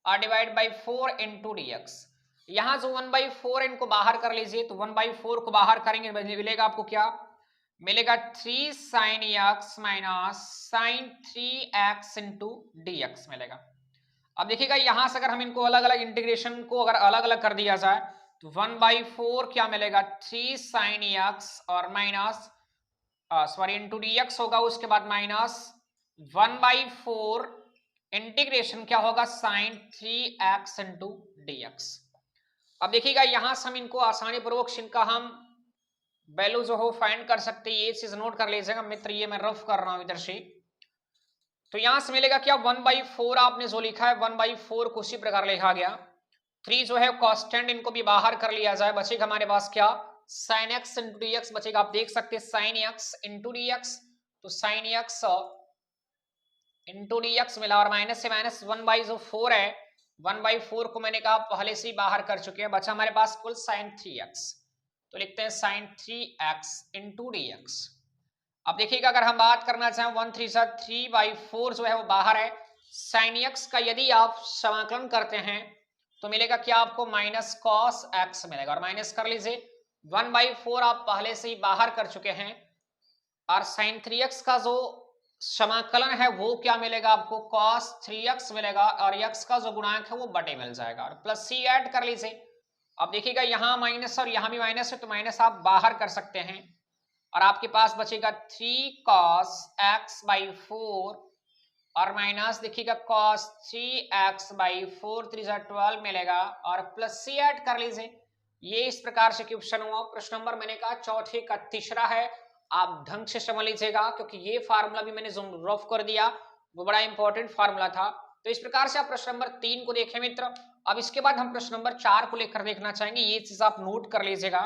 A: और divide by 4 into D x. यहां जो 1/4 इनको बाहर कर लीजिए, तो 1/4 को बाहर करेंगे मिलेगा आपको क्या, मिलेगा 3 sine X minus sine 3x into D X मिलेगा। अब देखिएगा यहां से अगर हम इनको अलग अलग इंटीग्रेशन को अगर अलग अलग कर दिया जाए तो 1/4 क्या मिलेगा, 3 साइन एक्स और minus sorry into D x होगा, उसके बाद माइनस 1/4 इंटीग्रेशन क्या होगा, sign 3x into D x. अब देखिएगा यहां से हम इनको आसानी पूर्वक इनका हम वैल्यू जो हो फाइंड कर सकते हैं। ये चीज नोट कर लीजिएगा मित्र, ये मैं रफ कर रहा हूं इधर से। तो यहां से मिलेगा क्या, 1/4 आपने जो लिखा है 1/4 को उसी प्रकार लिखा गया। 3 जो है कांस्टेंट, इनको भी बाहर कर लिया जाए, बचेगा हमारे पास क्या, sine x into D x बचेगा। आप देख सकते हैं sine x into D x, तो sine x into D x मिला, और माइनस से माइनस 1/4 है, 1/4 को मैंने कहा पहले से ही बाहर कर चुके हैं, बचा हमारे पास कुल साइन 3x। तो लिखते हैं sign 3x into D x. अब देखिएगा अगर हम बात करना चाहें 1 3 3/4 जो है वो बाहर है, साइन एक्स का यदि आप समाकलन करते हैं तो मिलेगा क्या आपको, माइनस कॉस एक्स मिलेगा, और माइनस कर लीजिए 1/4 आप पहले से ही बाहर कर चुके हैं, और साइन 3x का जो समाकलन है वो क्या मिलेगा आपको, cos 3x मिलेगा, और x का जो गुणांक है वो बटे मिल जाएगा, और प्लस सी ऐड कर लीजिए। अब देखिएगा यहाँ माइनस और यहाँ भी माइनस है, तो माइनस आप बाहर कर सकते हैं और आपके पास बचेगा 3 cos x बाई 4 और माइनस देखिएगा cos 3x बाई 4 3 12 मिलेगा और प्लस c ऐड कर लीजिए। ये इस प्रकार से क्वेश्चन हुआ। प्रश्न नंबर मैंने कहा चौथे का तीसरा है, आप ढंग से समझ लीजिएगा क्योंकि ये फार्मूला भी मैंने रफ कर दिया, वो बड़ा इंपॉर्टेंट फार्मूला था। तो इस प्रकार से आप प्रश्न नंबर 3 को देखें मित्र। अब इसके बाद हम प्रश्न नंबर 4 को लेकर देखना चाहेंगे, ये चीज आप नोट कर लीजिएगा।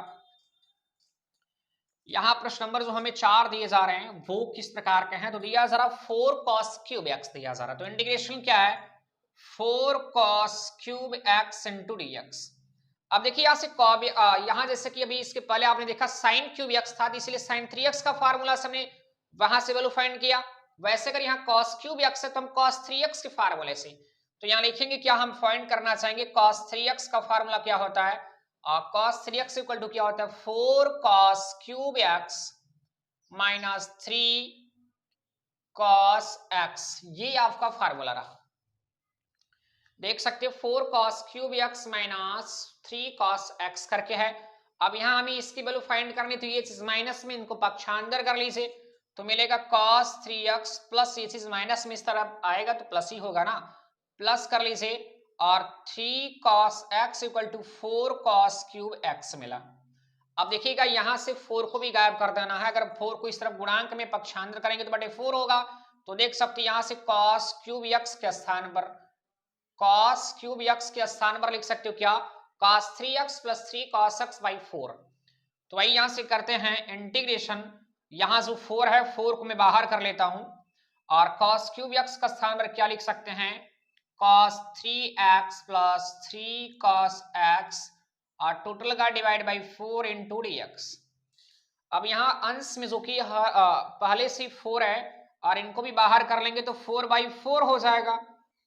A: यहाँ प्रश्न नंबर जो हमें 4 दिए जा रहे हैं वो किस प्रकार के हैं, तो दिया जरा 4 cos क्यूब x दिया जा रहा है। तो इंटीग्रेशन क्या है, 4 cos cube x into dx। अब देखिए यहाँ से यहाँ जैसे कि अभी इसके पहले आपने देखा साइन क्यूब x था, इसलिए साइन 3x का फार्मूला से हमने वहां से वैल्यू फाइंड किया। वैसे अगर यहाँ cos क्यूब x है तो हम cos 3x के फार्मूले से, तो यहाँ लिखेंगे क्या हम फाइंड करना चाहेंगे, cos 3x का फार्मूला क्या होता है, cos 3x इक्वल टू क्या होता है 4 cos cube x minus 3 cos x। ये आपका फार्मूला रहा, देख सकते हो 4 cos cube x minus 3 cos x करके है। अब यहाँ हमें इसकी वैल्यू फाइंड करनी, तो ये चीज माइनस में इनको पक्षांतर कर लीजिए, तो मिलेगा cos 3x प्लस ये चीज माइनस में इस तरफ आएगा तो प्लस ही होगा ना, प्लस कर लीजिए और 3 cos x equal to 4 cos cube x मिला। अब देखिएगा यहां से 4 को भी गायब कर देना है, अगर 4 को इस तरफ गुणांक में पक्षांतर करेंगे तो बटे 4 होगा, तो देख सकते हैं यहां से cos क्यूब x के स्थान पर, cos क्यूब x के स्थान पर लिख सकते हो क्या, cos 3x plus 3 cos x by 4। तो वही यहां से करते हैं इंटीग्रेशन, यहां जो 4 है 4 को मैं बाहर कर लेता हूं और cos क्यूब x का स्थान पर क्या लिख सकते हैं, cos 3x plus 3 cos x और टोटल का डिवाइड बाई 4 इंटू dx। अब यहाँ अंश में जो कि पहले से 4 है और इनको भी बाहर कर लेंगे तो 4 बाई 4 हो जाएगा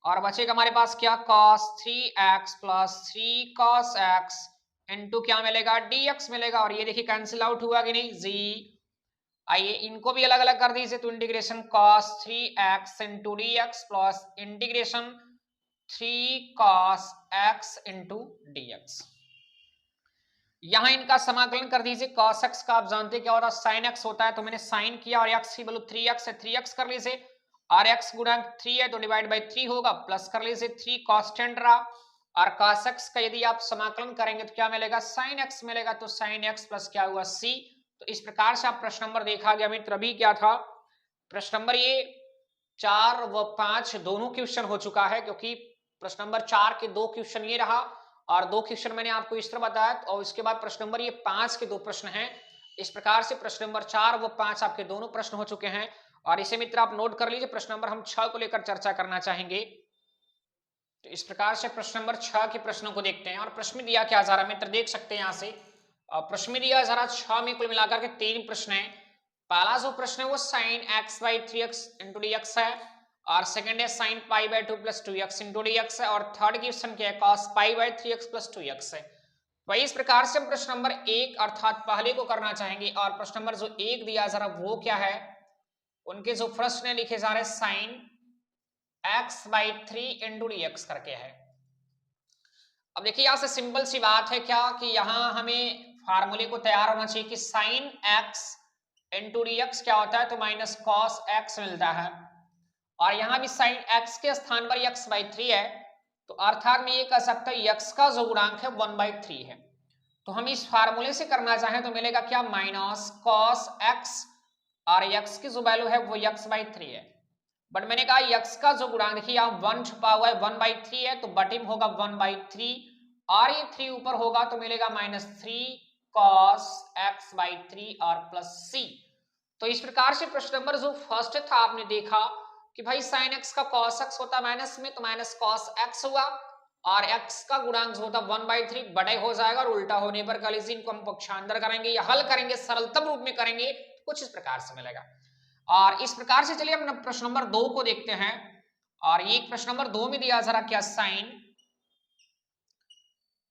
A: और बचेगा हमारे पास क्या, cos 3x plus 3 cos x into क्या मिलेगा, dx मिलेगा। और ये देखिए कैंसिल आउट हुआ कि नहीं जी। आइए इनको भी अलग अलग कर दीजिए, तो integration cos 3x into dx plus integration 3 cos x into dx। यहां इनका समाकलन कर दीजिए, cos x का आप जानते क्या होता है sin x होता है, तो मैंने sin किया और x की वैल्यू 3x है 3x कर लीजिए और x गुणांक 3 है तो डिवाइड बाई 3 होगा, प्लस कर लीजिए 3 कांस्टेंट रहा और cos x का यदि आप समाकलन करेंगे तो क्या मिलेगा, sin x मिलेगा, तो sin x प्लस क्या हुआ c। तो इस प्रकार से आप प्रश्न नंबर देखा गया मित्र। अभी क्या था प्रश्न नंबर ये 4 व 5 दोनों क्वेश्चन हो चुका है, क्योंकि प्रश्न नंबर 4 के 2 क्वेश्चन ये रहा और 2 क्वेश्चन मैंने आपको इस तरह बताया, और इसके बाद प्रश्न नंबर ये 5 के 2 प्रश्न हैं। इस प्रकार से प्रश्न नंबर 4 व 5 आपके दोनों प्रश्न हो चुके हैं और इसे मित्र आप नोट कर लीजिए। प्रश्न नंबर हम 6 को लेकर चर्चा करना चाहेंगे। तो इस प्रकार से प्रश्न नंबर 6 के प्रश्नों को देखते हैं और प्रश्न में दिया क्या जा रहा है मित्र, देख सकते हैं यहाँ से प्रश्न में दिया जा रहा 6 में कुल मिलाकर के 3 प्रश्न है। पहला जो प्रश्न है वो sin x by 3x into dx है और सेकंड है sin pi by 2 plus 2x into dx है और थर्ड क्वेश्चन क्या है cos pi by 3x plus 2x है। वही इस प्रकार से हम प्रश्न नंबर 1 अर्थात पहले को करना चाहेंगे और प्रश्न नंबर जो 1 दिया जा रहा वो क्या है, उनके जो प्रश्न लिखे जा रहे sin x by 3 into dx करके है। अब देखिए यहां से सिंपल सी बात है क्या कि यहां हमें फार्मूले को तैयार होना चाहिए कि sin x इंटू dx क्या होता है, तो माइनस cos x मिलता है और यहां भी sin x के स्थान पर x बाई 3 है, तो अर्थात मैं ये कह सकता हूं x का जो गुणांक है 1 बाई 3 है। तो हम इस फार्मूले से करना चाहें तो मिलेगा क्या, माइनस cos x और x की जो वैल्यू है वो x बाई 3 है, बट मैंने कहा x का जो गुणांक देखिए यहाँ 1 छुपा हुआ है 1 बाई 3 है, तो बटे में होगा 1 बाई 3 और ये 3 ऊपर होगा तो मिलेगा माइनस 3 cos x बाई 3 और प्लस c। तो इस प्रकार से प्रश्न नंबर जो फर्स्ट था आपने देखा कि भाई sin x का cos x होता है माइनस में, तो माइनस cos x हुआ और x का गुणांक जो होता है 1 बाई 3 बड़े हो जाएगा और उल्टा होने पर कल इनको हम पक्षांतर करेंगे या हल करेंगे, सरलतम रूप में करेंगे कुछ इस प्रकार से मिलेगा। और इस प्रकार से चलिए हम प्रश्न नंबर 2 को देखते हैं और ये प्रश्न नंबर 2 में दिया जरा क्या, sin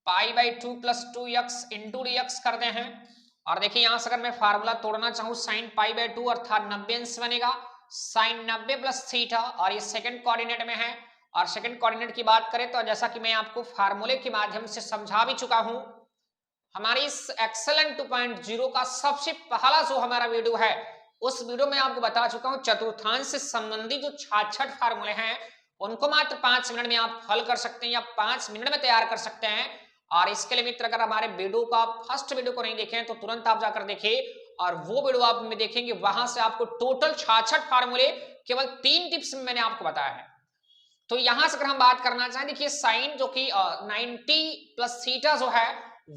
A: pi by 2 plus 2x into dx करते हैं और देखिए यहां से अगर मैं फार्मूला तोड़ना चाहूं sin पाई बाई 2 अर्थात 90 अंश बनेगा sin 90 प्लस थीटा और ये सेकंड कोऑर्डिनेट में है और सेकंड कोऑर्डिनेट की बात करें तो जैसा कि मैं आपको फार्मूले के माध्यम से समझा भी चुका हूं हमारी इस एक्सेलेंट 2.0 का सबसे पहला जो हमारा वीडियो है, उस वीडियो में आपको बता चुका हूं चतुर्थांश से संबंधित जो 66 फार्मूले हैं उनको मात्र 5 मिनट में आप हल कर सकते हैं या 5 मिनट में तैयार कर सकते हैं। और इसके लिए मित्र अगर हमारे वीडियो का फर्स्ट वीडियो को नहीं देखे तो तुरंत आप जाकर देखिए और वो वीडियो आप में देखेंगे, वहां से आपको टोटल 66 फार्मूले केवल 3 टिप्स में मैंने आपको बताया है। तो यहां से अगर हम बात करना चाहें, देखिए साइन जो कि 90 प्लस थीटा जो है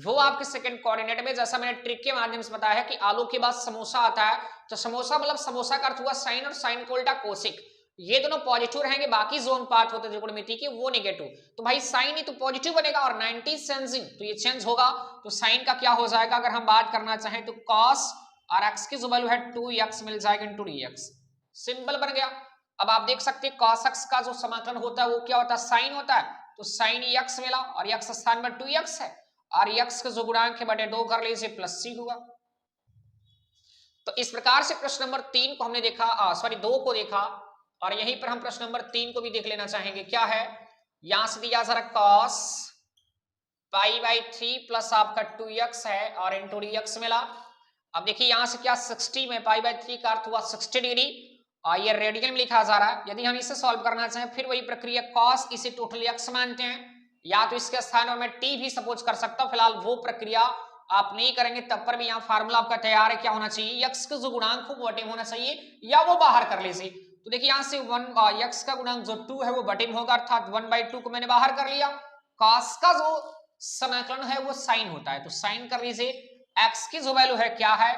A: वो आपके सेकंड कोऑर्डिनेट में, जैसा मैंने ट्रिक के माध्यम से बताया है कि आलू के बाद समोसा आता है, तो समोसा मतलब समोसा का अर्थ हुआ साइन और साइन को उल्टा कोसिक, ये दोनों पॉजिटिव रहेंगे, बाकी जोन पार्ट होते हैं त्रिकोणमिति के वो नेगेटिव। तो भाई साइन ही तो पॉजिटिव बनेगा और 90 चेंजिंग तो ये चेंज होगा, तो साइन का क्या हो जाएगा अगर हम बात करना चाहें तो cos और x की जो वैल्यू है 2x मिल जाएगा इनटू dx, सिंपल बन गया। अब आप देख सकते हैं cos x का जो समाकलन होता है वो क्या होता है, साइन होता है, तो साइन x मिला और x स्थान पर 2x है और x का जो गुणांक है बटे 2 कर लीजिए प्लस c हुआ। तो इस प्रकार से प्रश्न नंबर 3 को हमने देखा, सॉरी 2 को देखा और यहीं पर हम प्रश्न नंबर 3 को भी देख लेना चाहेंगे। क्या है, यहां से दिया जा रहा cos π/3 प्लस आपका 2x है और इंटू dx मिला। अब देखिए यहां से क्या 60 में π/3 का अर्थ हुआ 60 डिग्री और ये रेडियन में लिखा जा रहा है। यदि हम इसे सॉल्व करना चाहें फिर वही प्रक्रिया, cos इसे टोटल x मानते हैं या तो इसके स्थान पर मैं t भी सपोज कर सकता हूं, फिलहाल वो प्रक्रिया आप नहीं करेंगे तब पर भी यहाँ फार्मूला आपका तैयार है। क्या होना चाहिए, x का जो गुणांक हो वो बटे में होना चाहिए या वो बाहर कर लीजिए। तो देखिए यहाँ से x का गुणांक जो 2 है वो बटे में होगा, अर्थात 1/2 को मैंने बाहर कर लिया। cos का जो समाकलन है वो साइन होता है, तो साइन कर लीजिए। x की जो वैल्यू है क्या है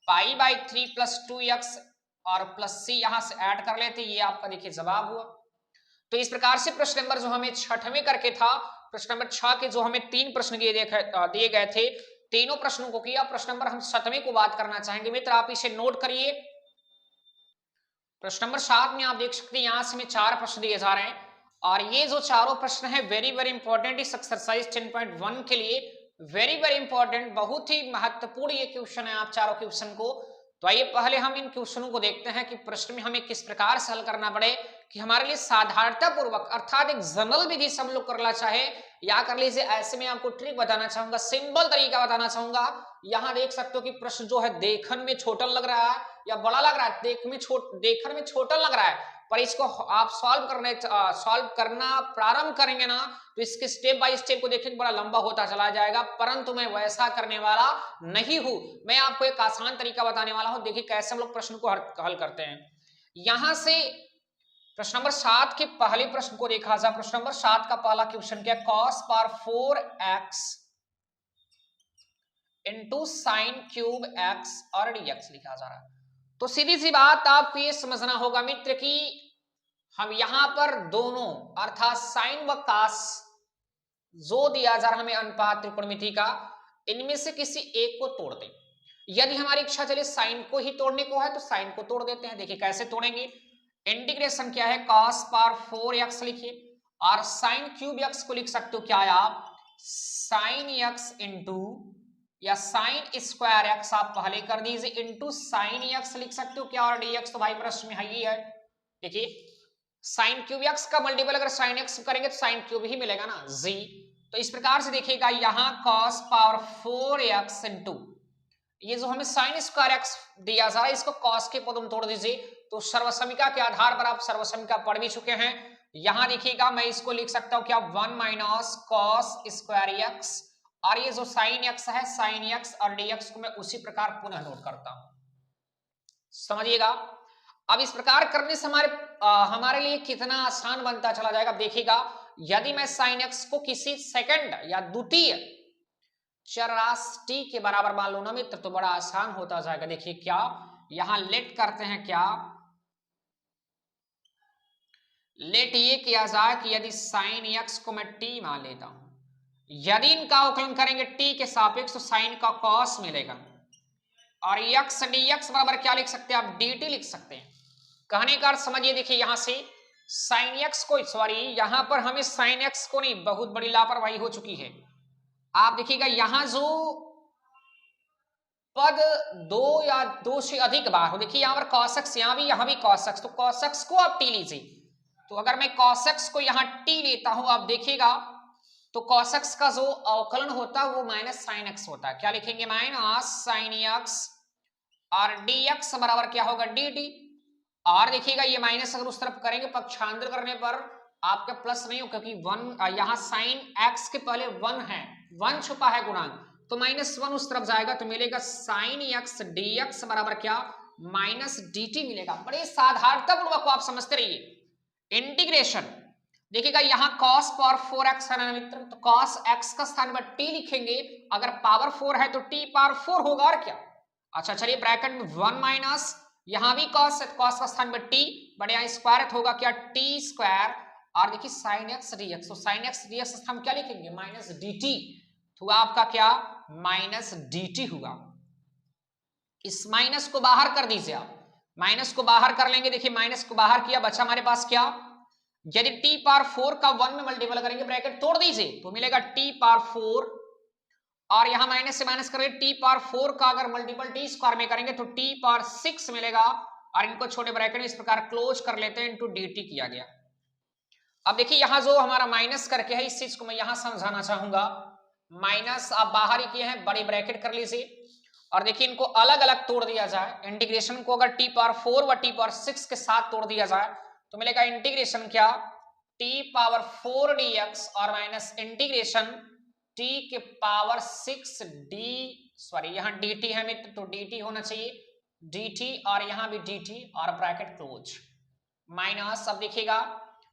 A: π/3 प्लस 2x और प्लस c यहां से ऐड कर लेते, ये आपका देखिए जवाब हुआ। तो इस प्रकार से प्रश्न नंबर जो हमें छठवें करके था, प्रश्न नंबर 6 के जो हमें 3 प्रश्न दिए गए थे, तीनों प्रश्नों को किया। प्रश्न नंबर हम 7वें को बात करना चाहेंगे मित्र, आप इसे नोट करिए। प्रश्न नंबर 7 में आप देख सकते हैं यहां से हमें 4 प्रश्न दिए जा रहे हैं और ये जो चारों प्रश्न है वेरी वेरी इंपॉर्टेंट इस एक्सरसाइज 10.1 के लिए, वेरी वेरी इंपॉर्टेंट, बहुत ही महत्वपूर्ण ये क्वेश्चन है आप चारों क्वेश्चन को। तो आइए पहले हम इन क्वेश्चनों को देखते हैं कि प्रश्न में हमें किस प्रकार से हल करना पड़े कि हमारे लिए साधारणता पूर्वक, अर्थात एक जनरल विधि से हम लोग करना चाहे या कर लीजिए। ऐसे में आपको ट्रिक बताना चाहूंगा, सिंपल तरीका बताना चाहूंगा। यहां देख सकते हो कि प्रश्न जो है देखने में छोटा लग रहा है या बड़ा लग रहा है, देखने में छोटा लग रहा है, पर इसको आप सॉल्व करना प्रारंभ करेंगे ना तो इसके स्टेप बाय स्टेप को देखेंगे बड़ा लंबा होता चला जाएगा, परंतु मैं वैसा करने वाला नहीं हूं। मैं आपको एक आसान तरीका बताने वाला हूं। देखिए कैसे हम लोग प्रश्न को हल करते हैं। यहां से प्रश्न नंबर 7 के पहले प्रश्न को देखा जाए। प्रश्न नंबर 7 का पहला क्वेश्चन क्या, cos power 4x into sine cube x और dx लिखा जा रहा है। तो सीधी सी बात आपको ये समझना होगा मित्र कि हम यहां पर दोनों अर्थात साइन व cos जो दिया जा रहा हमें अनुपात त्रिकोणमिति का, इनमें से किसी एक को तोड़ दें। यदि हमारी इच्छा चले साइन को ही तोड़ने को है तो साइन को तोड़ देते हैं। देखिए कैसे तोड़ेंगे, इंटीग्रेशन क्या है, cos पावर 4x लिखिए और साइन क्यूब x को लिख सकते हो क्या है आप, साइन x इंटू या साइन स्क्वायर x आप पहले कर दीजिए इंटू साइन x लिख सकते हो क्या, और dx तो भाई प्रश्न में है ही है। देखिए साइन क्यूब x का मल्टीपल अगर साइन x करेंगे तो साइन क्यूब ही मिलेगा ना z। तो इस प्रकार से देखिएगा यहां cos पावर 4x इंटू ये जो हमें साइन स्क्वायर x दिया जा रहा है इसको cos के पद में तोड़ दीजिए। तो सर्वसमीका के आधार पर आप सर्वसमीका पढ़ भी चुके हैं। यहां देखिएगा मैं इसको लिख सकता हूं क्या, 1 माइनस cos स्क्वायर x और ये जो साइन x है साइन x और dx को मैं उसी प्रकार पुनः नोट करता हूं, समझिएगा। अब इस प्रकार करने से हमारे लिए कितना आसान बनता चला जाएगा। देखिएगा यदि मैं साइन x को किसी सेकंड या द्वितीय चरराशि t के बराबर मान लो ना मित्र तो बड़ा आसान होता जाएगा। देखिए क्या यहां लेट करते हैं, क्या लेट ये किया जाए कि यदि साइन x को मैं t मान लेता हूं, यदि इनका अवकलन करेंगे t के सापेक्ष तो साइन का cos मिलेगा और x dx बराबर क्या लिख सकते हैं आप, dt लिख सकते हैं। कहने का अर्थ समझिए, देखिए यहां से साइन x को, सॉरी यहां पर हमें साइन x को नहीं, बहुत बड़ी लापरवाही हो चुकी है। आप देखिएगा यहां जो पद 2 या 2 से अधिक बार हो, देखिए यहां पर cos x, यहां भी cos x, तो cos x को आप t लीजिए। तो अगर मैं cos x को यहां t लेता हूं आप देखिएगा तो cos x का जो अवकलन होता है वो माइनस साइन एक्स होता है। क्या लिखेंगे? माइनस साइन एक्स और dx बराबर क्या होगा? dt। और देखिएगा ये माइनस अगर उस तरफ करेंगे पक्षांतर करने पर आपका प्लस नहीं हो, क्योंकि वन यहाँ साइन एक्स के पहले वन है, वन छुपा है गुणांक, तो माइनस वन उस तरफ जाएगा तो मिलेगा साइन एक्स dx बराबर क्या? माइनस dt मिलेगा। बड़े साधारणता पूर्वक आप समझते रहिए। इंटीग्रेशन देखिएगा यहाँ cos पावर 4x है ना मित्र, तो cos x का स्थान पर t लिखेंगे, अगर पावर 4 है तो t पावर 4 होगा और क्या। अच्छा चलिए ब्रैकेट में 1 माइनस यहां भी cos है, cos का स्थान पर t, बड़े यहाँ स्क्वायर होगा क्या? t square. और देखिए sin x dx, तो sin x dx हम क्या लिखेंगे? माइनस dt, तो आपका क्या? माइनस dt हुआ। इस माइनस को बाहर कर दीजिए आप, माइनस को बाहर कर लेंगे। देखिए माइनस को बाहर किया, बचा हमारे पास क्या? यदि t पावर 4 का 1 में मल्टीपल करेंगे, ब्रैकेट तोड़ दीजिए, तो मिलेगा t पावर 4, और यहां माइनस से माइनस करेंगे, t पावर 4 का अगर मल्टीपल t स्क्वायर में करेंगे तो t पावर 6 मिलेगा, और इनको छोटे ब्रैकेट में इस प्रकार क्लोज कर लेते हैं, इनटू dt किया गया। अब देखिए यहां जो हमारा माइनस करके है, इस चीज को मैं यहां समझाना चाहूंगा। माइनस आप बाहर ही किए हैं, बड़ी ब्रैकेट कर लीजिए, और देखिए इनको अलग अलग तोड़ दिया जाए। इंटीग्रेशन को अगर t पावर 4 व t पावर 6 के साथ तोड़ दिया जाए तो मिलेगा इंटीग्रेशन क्या? t पावर 4 dx और माइनस इंटीग्रेशन t के पावर 6 d, सॉरी यहाँ dt है मित्र, तो dt होना चाहिए dt, और यहां भी dt और ब्रैकेट क्लोज माइनस। अब देखिएगा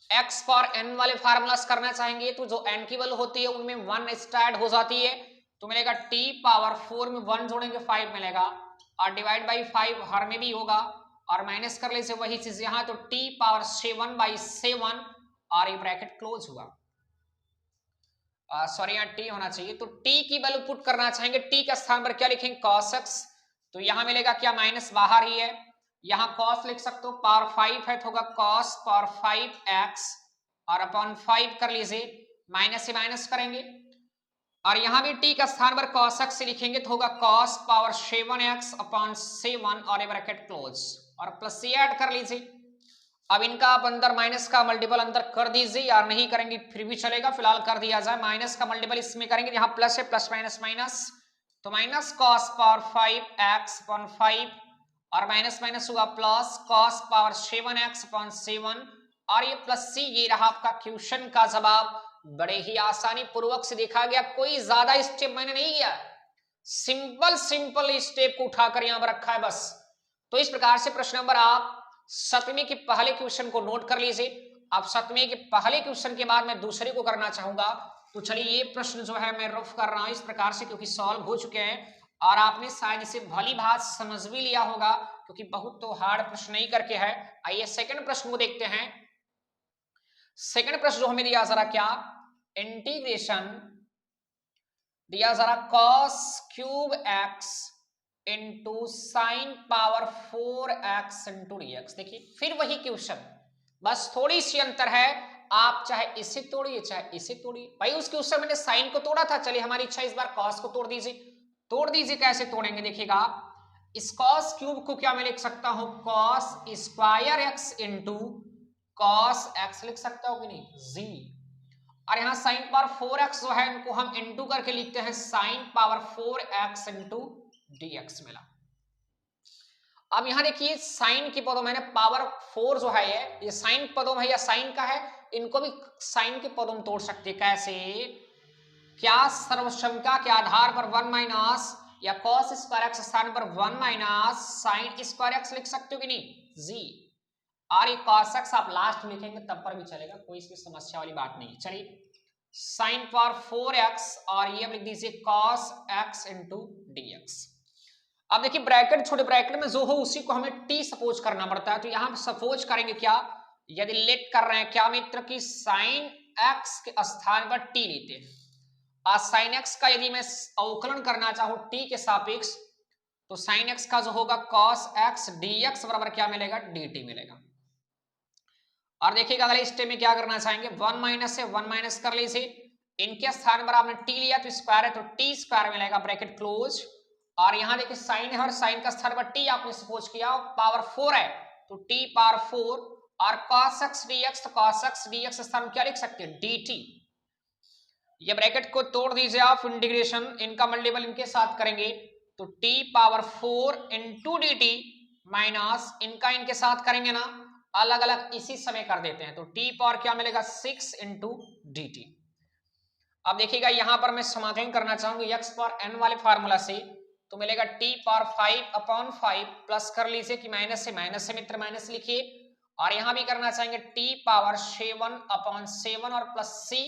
A: x फॉर n वाले फार्मूलास करना चाहेंगे तो जो n की वैल्यू होती है उनमें 1 स्टार्ट हो जाती है, तो मिलेगा t पावर 4 में 1 जोड़ेंगे 5 मिलेगा, और डिवाइड बाई 5 हर में भी होगा, और माइनस कर ले से वही चीज यहाँ, तो t पावर 7 बाई 7, और ये ब्रैकेट क्लोज हुआ। सॉरी यहाँ t होना चाहिए, तो t की वैल्यू पुट करना चाहेंगे, t के स्थान पर क्या लिखेंगे? cos x, तो यहां मिलेगा क्या? माइनस बाहर ही है, यहां cos लिख सकते हो, पावर 5 है तो होगा cos पावर 5x, और अपॉन 5 कर लीजिए, माइनस से माइनस करेंगे, और यहां भी t का स्थान पर cos x से लिखेंगे तो होगा cos पावर 7x अपॉन 7, और ब्रैकेट क्लोज, और प्लस से ऐड कर लीजिए। अब इनका आप अंदर माइनस का मल्टीपल अंदर कर दीजिए, या नहीं करेंगे फिर भी चलेगा, फिलहाल कर दिया जाए। माइनस का मल्टीपल इसमें करेंगे, यहाँ प्लस है, प्लस माइनस माइनस, तो minus cos power 5x upon 5, और माइनस माइनस हुआ plus cos power 7x upon 7, और ये प्लस सी, ये रहा आपका क्वेश्चन का जवाब। बड़े ही आसानी पूर्वक से देखा गया, कोई ज्यादा स्टेप मैंने नहीं किया, सिंपल सिंपल स्टेप को उठाकर यहां पर रखा है बस। तो इस प्रकार से प्रश्न नंबर आप 7वें के पहले क्वेश्चन को नोट कर लीजिए। अब 7वें के पहले क्वेश्चन के बाद मैं दूसरे को करना चाहूंगा, तो चलिए ये प्रश्न जो है मैं रफ कर रहा हूं इस प्रकार से, क्योंकि सॉल्व हो चुके हैं और आपने शायद इसे भली भांति समझ भी लिया होगा, क्योंकि बहुत तो हार्ड प्रश्न नहीं करके है। आइए सेकंड प्रश्न को देखते हैं। सेकंड प्रश्न जो हमें दिया जरा क्या? इंटीग्रेशन दिया जरा cos cube x into sine power 4x into dx। देखिए फिर वही क्वेश्चन, बस थोड़ी सी अंतर है, आप चाहे इसे तोड़िए चाहे इसे तोड़िए। भाई उस क्वेश्चन मैंने साइन को तोड़ा था, चलिए हमारी इच्छा इस बार cos को तोड़ दीजिए। तोड़ दीजिए, कैसे तोड़ेंगे? देखिएगा इस cos क्यूब को क्या मैं लिख सकता हूं? cos square x into cos x लिख सकता हूं कि नहीं? जी। और यहाँ साइन पावर 4x जो है इनको हम इंटू करके लिखते हैं sine power 4x into dx मिला। अब यहां देखिए साइन की पदों, मैंने पावर 4 जो है ये साइन पदों में या साइन का है, इनको भी साइन के पदों में तोड़ सकते हैं। कैसे? क्या सर्वसमता के आधार पर 1 माइनस या cos स्क्वायर x स्थान पर 1 माइनस साइन स्क्वायर x लिख सकते हो कि नहीं? जी। और ये cos x आप लास्ट में लिखेंगे तब पर भी चलेगा, कोई इसमें समस्या वाली बात नहीं। चलिए साइन पावर 4x और ये अब लिख दीजिए cos x इंटू dx। अब देखिए ब्रैकेट, छोटे ब्रैकेट में जो हो उसी को हमें t सपोज करना पड़ता है, तो यहां सपोज करेंगे क्या? यदि लेट कर रहे हैं क्या मित्र की साइन x के स्थान पर t लेते हैं, और साइन x का यदि मैं अवकलन करना चाहूं t के सापेक्ष, तो साइन x का जो होगा cos x dx बराबर क्या मिलेगा? dt मिलेगा। और देखिएगा अगले स्टेप में क्या करना चाहेंगे? 1 माइनस से 1 माइनस कर लीजिए, इनके स्थान पर आपने t लिया तो स्क्वायर है, तो t स्क्वायर मिलेगा, ब्रैकेट क्लोज। और यहां देखिए साइन है और साइन का स्थान पर t आपने सपोज किया, पावर 4 है तो t पावर 4, और cos x dx, तो cos x dx स्थान क्या लिख सकते हैं? dt। ये ब्रैकेट को तोड़ दीजिए आप, इंटीग्रेशन इनका मल्टीपल इनके साथ करेंगे तो t power 4 into D T minus इनका इनके साथ करेंगे ना अलग अलग इसी समय कर देते हैं तो t पावर क्या मिलेगा 6 इंटू डी टी। अब देखिएगा यहां पर मैं समाकलन करना चाहूंगा x पावर n वाले फार्मूला से तो मिलेगा t पावर 5 अपॉन 5 प्लस कर लीजिए कि माइनस से मित्र माइनस लिखिए और यहां भी करना चाहेंगे t पावर 7 अपॉन 7 और प्लस c।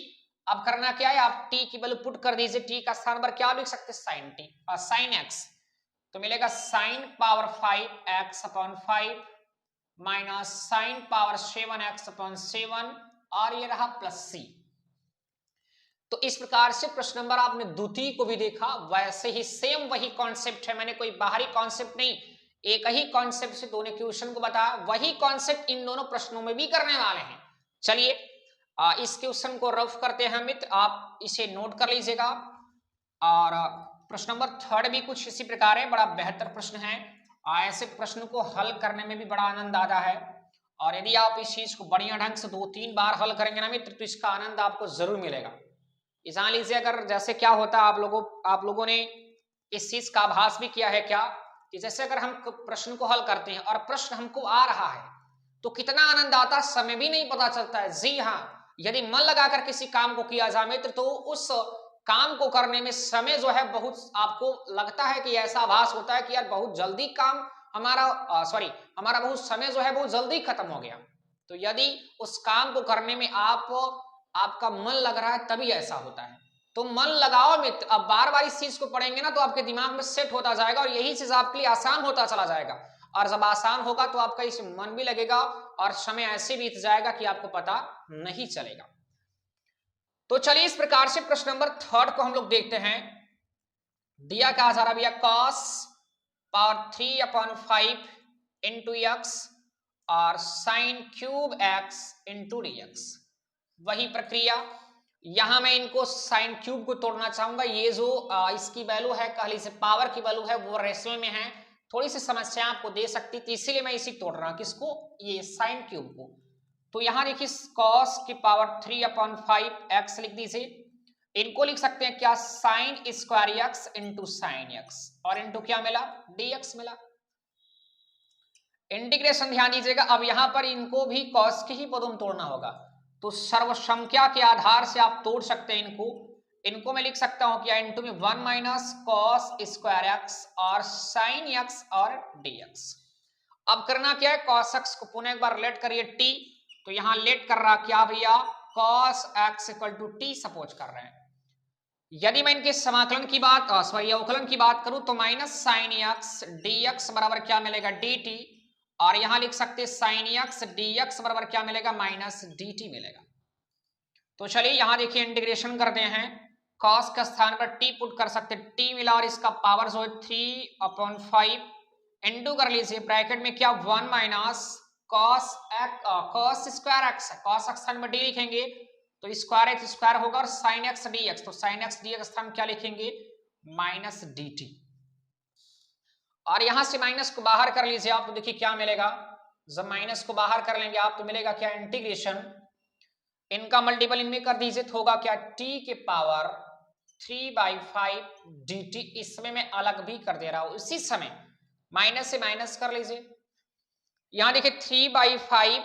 A: अब करना क्या है आप t की वैल्यू पुट कर दीजिए, t का स्थान पर क्या लिख सकते हैं साइन t और साइन x तो मिलेगा sine power 5 x upon 5 minus sine power 7 x upon 7 और ये रहा प्लस c। तो इस प्रकार से प्रश्न नंबर आपने द्वितीय को भी देखा, वैसे ही सेम वही कॉन्सेप्ट है, मैंने कोई बाहरी कॉन्सेप्ट नहीं, एक ही कॉन्सेप्ट से दोनों क्वेश्चन को बताया, वही कॉन्सेप्ट इन दोनों प्रश्नों में भी करने वाले हैं। चलिए इस क्वेश्चन को रफ करते हैं मित्र, आप इसे नोट कर लीजिएगा। और प्रश्न नंबर थर्ड भी कुछ इसी प्रकार है, बड़ा बेहतर प्रश्न है, ऐसे प्रश्न को हल करने में भी बड़ा आनंद आता है और यदि आप इस चीज को बढ़िया ढंग से 2-3 बार हल करेंगे ना मित्र तो इसका आनंद आपको जरूर मिलेगा। जान लीजिए अगर जैसे क्या होता है आप लोगों ने इस चीज का आभास भी किया है क्या कि जैसे अगर हम प्रश्न को हल करते हैं और प्रश्न हमको आ रहा है तो कितना आनंद आता है, समय भी नहीं पता चलता है। जी हाँ, यदि मन लगाकर किसी काम को किया जाए मित्र तो उस काम को करने में समय जो है बहुत आपको लगता है कि ऐसा आभास होता है कि यार बहुत जल्दी काम हमारा हमारा बहुत समय जो है बहुत जल्दी खत्म हो गया। तो यदि उस काम को करने में आपका मन लग रहा है तभी ऐसा होता है, तो मन लगाओ मित्र। अब बार बार इस चीज को पढ़ेंगे ना तो आपके दिमाग में सेट होता जाएगा और यही चीज आपके लिए आसान होता चला जाएगा और जब आसान होगा तो आपका इस मन भी लगेगा और समय ऐसे बीत जाएगा कि आपको पता नहीं चलेगा। तो चलिए इस प्रकार से प्रश्न नंबर थर्ड को हम लोग देखते हैं। दिया क्या जा रहा भैया, cos power 3 upon 5 into x और sine cube x into D x. वही प्रक्रिया यहां मैं इनको साइन क्यूब को तोड़ना चाहूंगा। ये जो इसकी वैल्यू है कह लीजिए पावर की वैल्यू है वो रेशनल में है, थोड़ी सी समस्या आपको दे सकती थी, इसीलिए मैं इसी तोड़ रहा हूं किसको, ये साइन क्यूब को। तो यहां देखिए cos की पावर 3 अपॉन 5 एक्स लिख दीजिए, इनको लिख सकते हैं क्या sine square x into sine x और इंटू क्या मिला dx मिला। इंटीग्रेशन ध्यान दीजिएगा, अब यहां पर इनको भी cos की ही पदों में तोड़ना होगा तो सर्वसंख्या के आधार से आप तोड़ सकते हैं इनको मैं लिख सकता हूं क्या इंटू में 1 माइनस कॉस स्क्वायर एक्स और साइन एक्स और dx। अब करना क्या है, cos x को पुनः एक बार लेट करिए t, तो यहां लेट कर रहा क्या भैया cos x equal to t suppose कर रहे हैं। यदि मैं इनके समाकलन की बात अवकलन की बात करूं तो माइनस साइन एक्स dx बराबर क्या मिलेगा dt और यहां लिख सकते हैं साइन एक्स dx बराबर क्या मिलेगा माइनस dt मिलेगा। तो चलिए यहां देखिए इंटीग्रेशन करते हैं, cos का स्थान पर t पुट कर सकते हैं, t मिला और इसका पावर जो है 3 अपॉन 5 इंटू कर लीजिए ब्रैकेट में क्या 1 minus cos square x, cos x स्थान पर d लिखेंगे तो स्क्वायर एक्स स्क्वायर होगा और साइन एक्स dx, तो साइन एक्स dx स्थान क्या लिखेंगे माइनस dt और यहां से माइनस को बाहर कर लीजिए आप तो देखिए क्या मिलेगा, जब माइनस को बाहर कर लेंगे आप तो मिलेगा क्या इंटीग्रेशन इनका मल्टीपल इनमें कर दीजिए तो होगा क्या t के पावर 3/5 dt। इसमें मैं अलग भी कर दे रहा हूं, इसी समय माइनस से माइनस कर लीजिए। यहां देखिए 3/5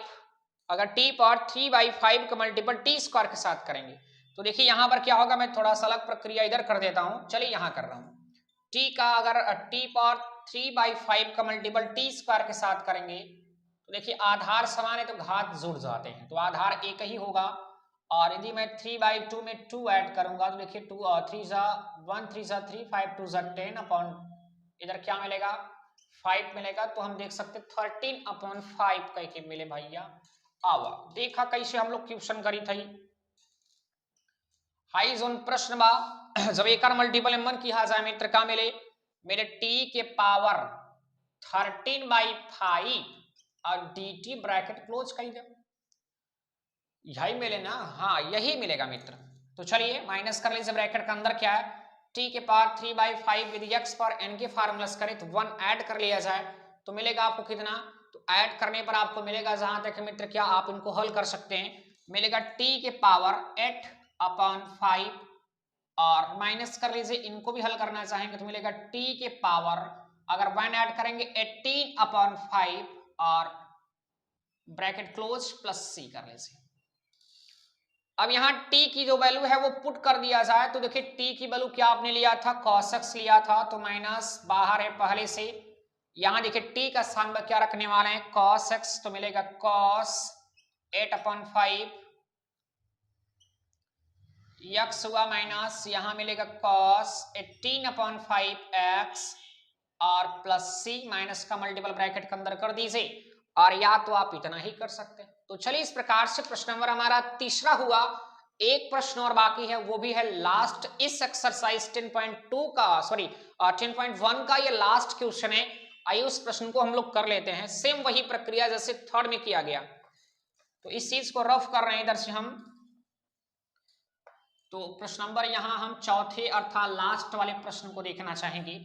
A: अगर t पावर 3/5 का मल्टीपल t स्क्वायर के साथ करेंगे तो देखिए यहां पर क्या होगा, मैं थोड़ा सा अलग प्रक्रिया इधर कर देता हूं, चलिए यहां कर रहा हूं t का अगर t पावर 3/5 का मल्टीपल t स्क्वायर के साथ करेंगे तो देखिए आधार समान है तो घात जुड़ जाते हैं तो आधार एक ही होगा और यदि मैं 3/2 में 2 ऐड करूंगा तो देखिए 2 3 जा 1 3 जा 3 5 2 जा 10 अपॉन इधर क्या मिलेगा 5 मिलेगा, तो हम देख सकते 13/5 कह के मिले भैया। आवा देखा कैसे हम लोग क्वेश्चन करी थी हाई जोन प्रश्न बा जब एक मल्टीपल मन किया जाए मित्र का मिले मेरे t के पावर 13/5 और dt ब्रैकेट क्लोज कर दो, यही मिले ना, हाँ यही मिलेगा मित्र। तो चलिए माइनस कर लीजिए ब्रैकेट के अंदर क्या है t के पावर 3/5 यदि x पर n के फार्मूलास करें तो 1 ऐड कर लिया जाए तो मिलेगा आपको कितना, तो ऐड करने पर आपको मिलेगा जहां तक मित्र क्या आप इनको हल कर सकते हैं, मिलेगा t के पावर 8/5 और माइनस कर लीजिए, इनको भी हल करना चाहेंगे तो मिलेगा t के पावर, अगर 1 ऐड करेंगे 18/5 और ब्रैकेट क्लोज प्लस c कर लीजिए। अब यहां t की जो वैल्यू है वो पुट कर दिया जाए तो देखिए t की वैल्यू क्या आपने लिया था, cos x लिया था, तो माइनस बाहर है पहले से। यहां देखिए t का स्थान पर क्या रखने वाले हैं, cos x, तो मिलेगा cos 8/5 x हुआ माइनस, यहां मिलेगा cos 18/5 x और प्लस c, माइनस का मल्टीपल ब्रैकेट के अंदर कर दीजिए, और या तो आप इतना ही कर सकते हैं। तो चलिए इस प्रकार से प्रश्न नंबर हमारा तीसरा हुआ। एक प्रश्न और बाकी है, वो भी है लास्ट इस एक्सरसाइज 10.2 का, सॉरी 10.1 का ये लास्ट क्वेश्चन है। आइए उस प्रश्न को हम लोग कर लेते हैं। सेम वही प्रक्रिया जैसे थर्ड में किया गया, तो इस चीज को रफ कर रहे हैं इधर से हम। तो प्रश्न नंबर यहां हम चौथे अर्थात लास्ट वाले प्रश्न को देखना चाहेंगे।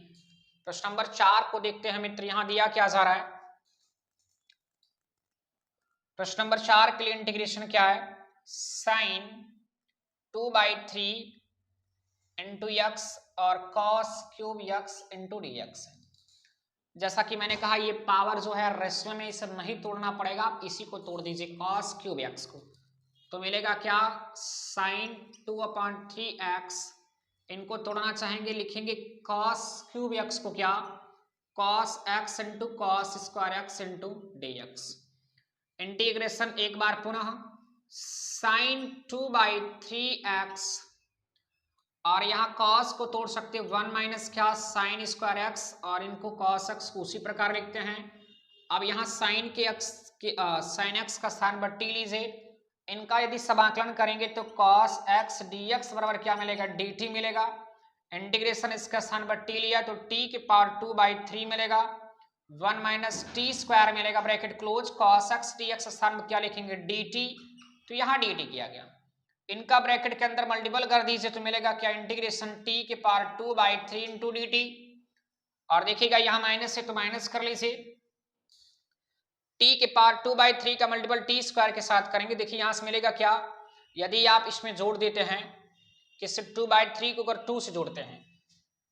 A: प्रश्न नंबर 4 को देखते हैं मित्र, यहां दिया क्या जा रहा है। प्रश्न नंबर 4 के लिए इंटीग्रेशन क्या है, साइन 2/3 इंटू एक्स और cos cube x into D x है। जैसा कि मैंने कहा ये पावर जो है रेशियो में इसे नहीं तोड़ना पड़ेगा, आप इसी को तोड़ दीजिए कॉस क्यूब एक्स को, तो मिलेगा क्या, साइन 2/3x, इनको तोड़ना चाहेंगे लिखेंगे cos क्यूब x को क्या, cos x into cos square x into D x. Integration एक बार पुनः, साइन 2/3x और यहाँ cos को तोड़ सकते हैं 1 माइनस क्या, साइन स्क्वायर एक्स, और इनको cos x को उसी प्रकार लिखते हैं। अब यहाँ साइन के x के साइन x का स्थान पर t लीजिए, इनका यदि समाकलन करेंगे तो cos x dx बराबर क्या मिलेगा, dt मिलेगा। इंटीग्रेशन इसका स्थान पर t लिया तो t के पावर 2/3 मिलेगा, 1 माइनस टी स्क्वायर मिलेगा, bracket close, cos x dx स्थान पर क्या लिखेंगे, dt, तो यहाँ dt किया गया। इनका ब्रैकेट के अंदर मल्टीपल कर दीजिए तो मिलेगा क्या, इंटीग्रेशन t के पावर 2/3 इंटू डी टी, और देखिएगा यहाँ माइनस है तो माइनस कर लीजिए, t के पावर 2/3 का मल्टीपल टी स्क्वायर के साथ करेंगे, देखिए यहां से मिलेगा क्या, यदि आप इसमें जोड़ देते हैं किससे, 2/3 को अगर 2 से जोड़ते हैं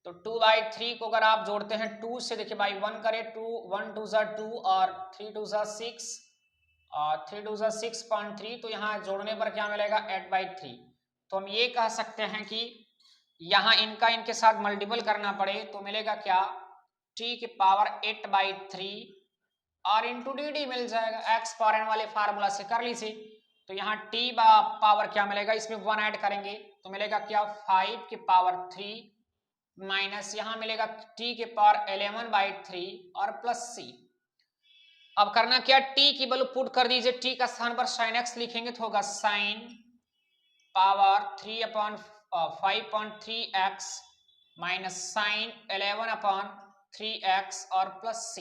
A: तो 2/3 को अगर आप जोड़ते हैं 2 से, देखिए बाई 1 करें, 2 1 2 2 और 3 2 6 और 3 2 6.3, तो यहाँ जोड़ने पर क्या मिलेगा, 8/3। तो हम ये कह सकते हैं कि यहाँ इनका इनके साथ मल्टीपल करना पड़े तो मिलेगा क्या, t के पावर 8/3 और इंटू डी डी मिल जाएगा, x पावर n वाले फार्मूला से कर लीजिए। तो यहाँ t पावर क्या मिलेगा, इसमें 1 ऐड करेंगे तो मिलेगा क्या, 5 के पावर 3 माइनस यहाँ मिलेगा t के पावर 11/3 और प्लस c। अब करना क्या, t की वैल्यू पुट कर दीजिए, t का स्थान पर sin x लिखेंगे तो होगा sine power 3/5.3x minus sign 11/3x और प्लस c।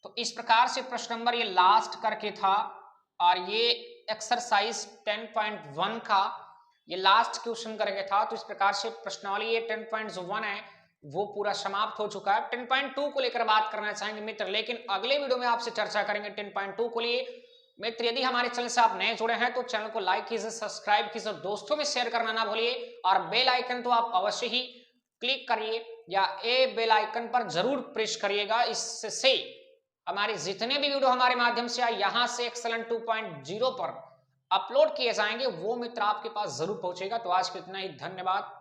A: तो इस प्रकार से प्रश्न नंबर ये लास्ट करके था, और ये एक्सरसाइज 10.1 का ये लास्ट क्वेश्चन करके था। तो इस प्रकार से प्रश्नावली ये 10.1 है वो पूरा समाप्त हो चुका है। 10.2 को लेकर बात करना चाहेंगे मित्र, लेकिन अगले वीडियो में आपसे चर्चा करेंगे 10.2 को लिए। मित्र यदि हमारे चैनल से आप नए जुड़े हैं तो चैनल को लाइक कीजिए, सब्सक्राइब कीजिए, दोस्तों में शेयर करना ना भूलिए, और बेल आइकन तो आप अवश्य ही क्लिक करिए या ए बेल आइकन पर जरूर प्रेस करिएगा, इससे हमारे जितने भी वीडियो हमारे माध्यम से आए यहां से एक्सेलेंट 2.0 पर अपलोड किए जाएंगे वो मित्र आपके पास जरूर पहुंचेगा। तो आज के इतना ही, धन्यवाद।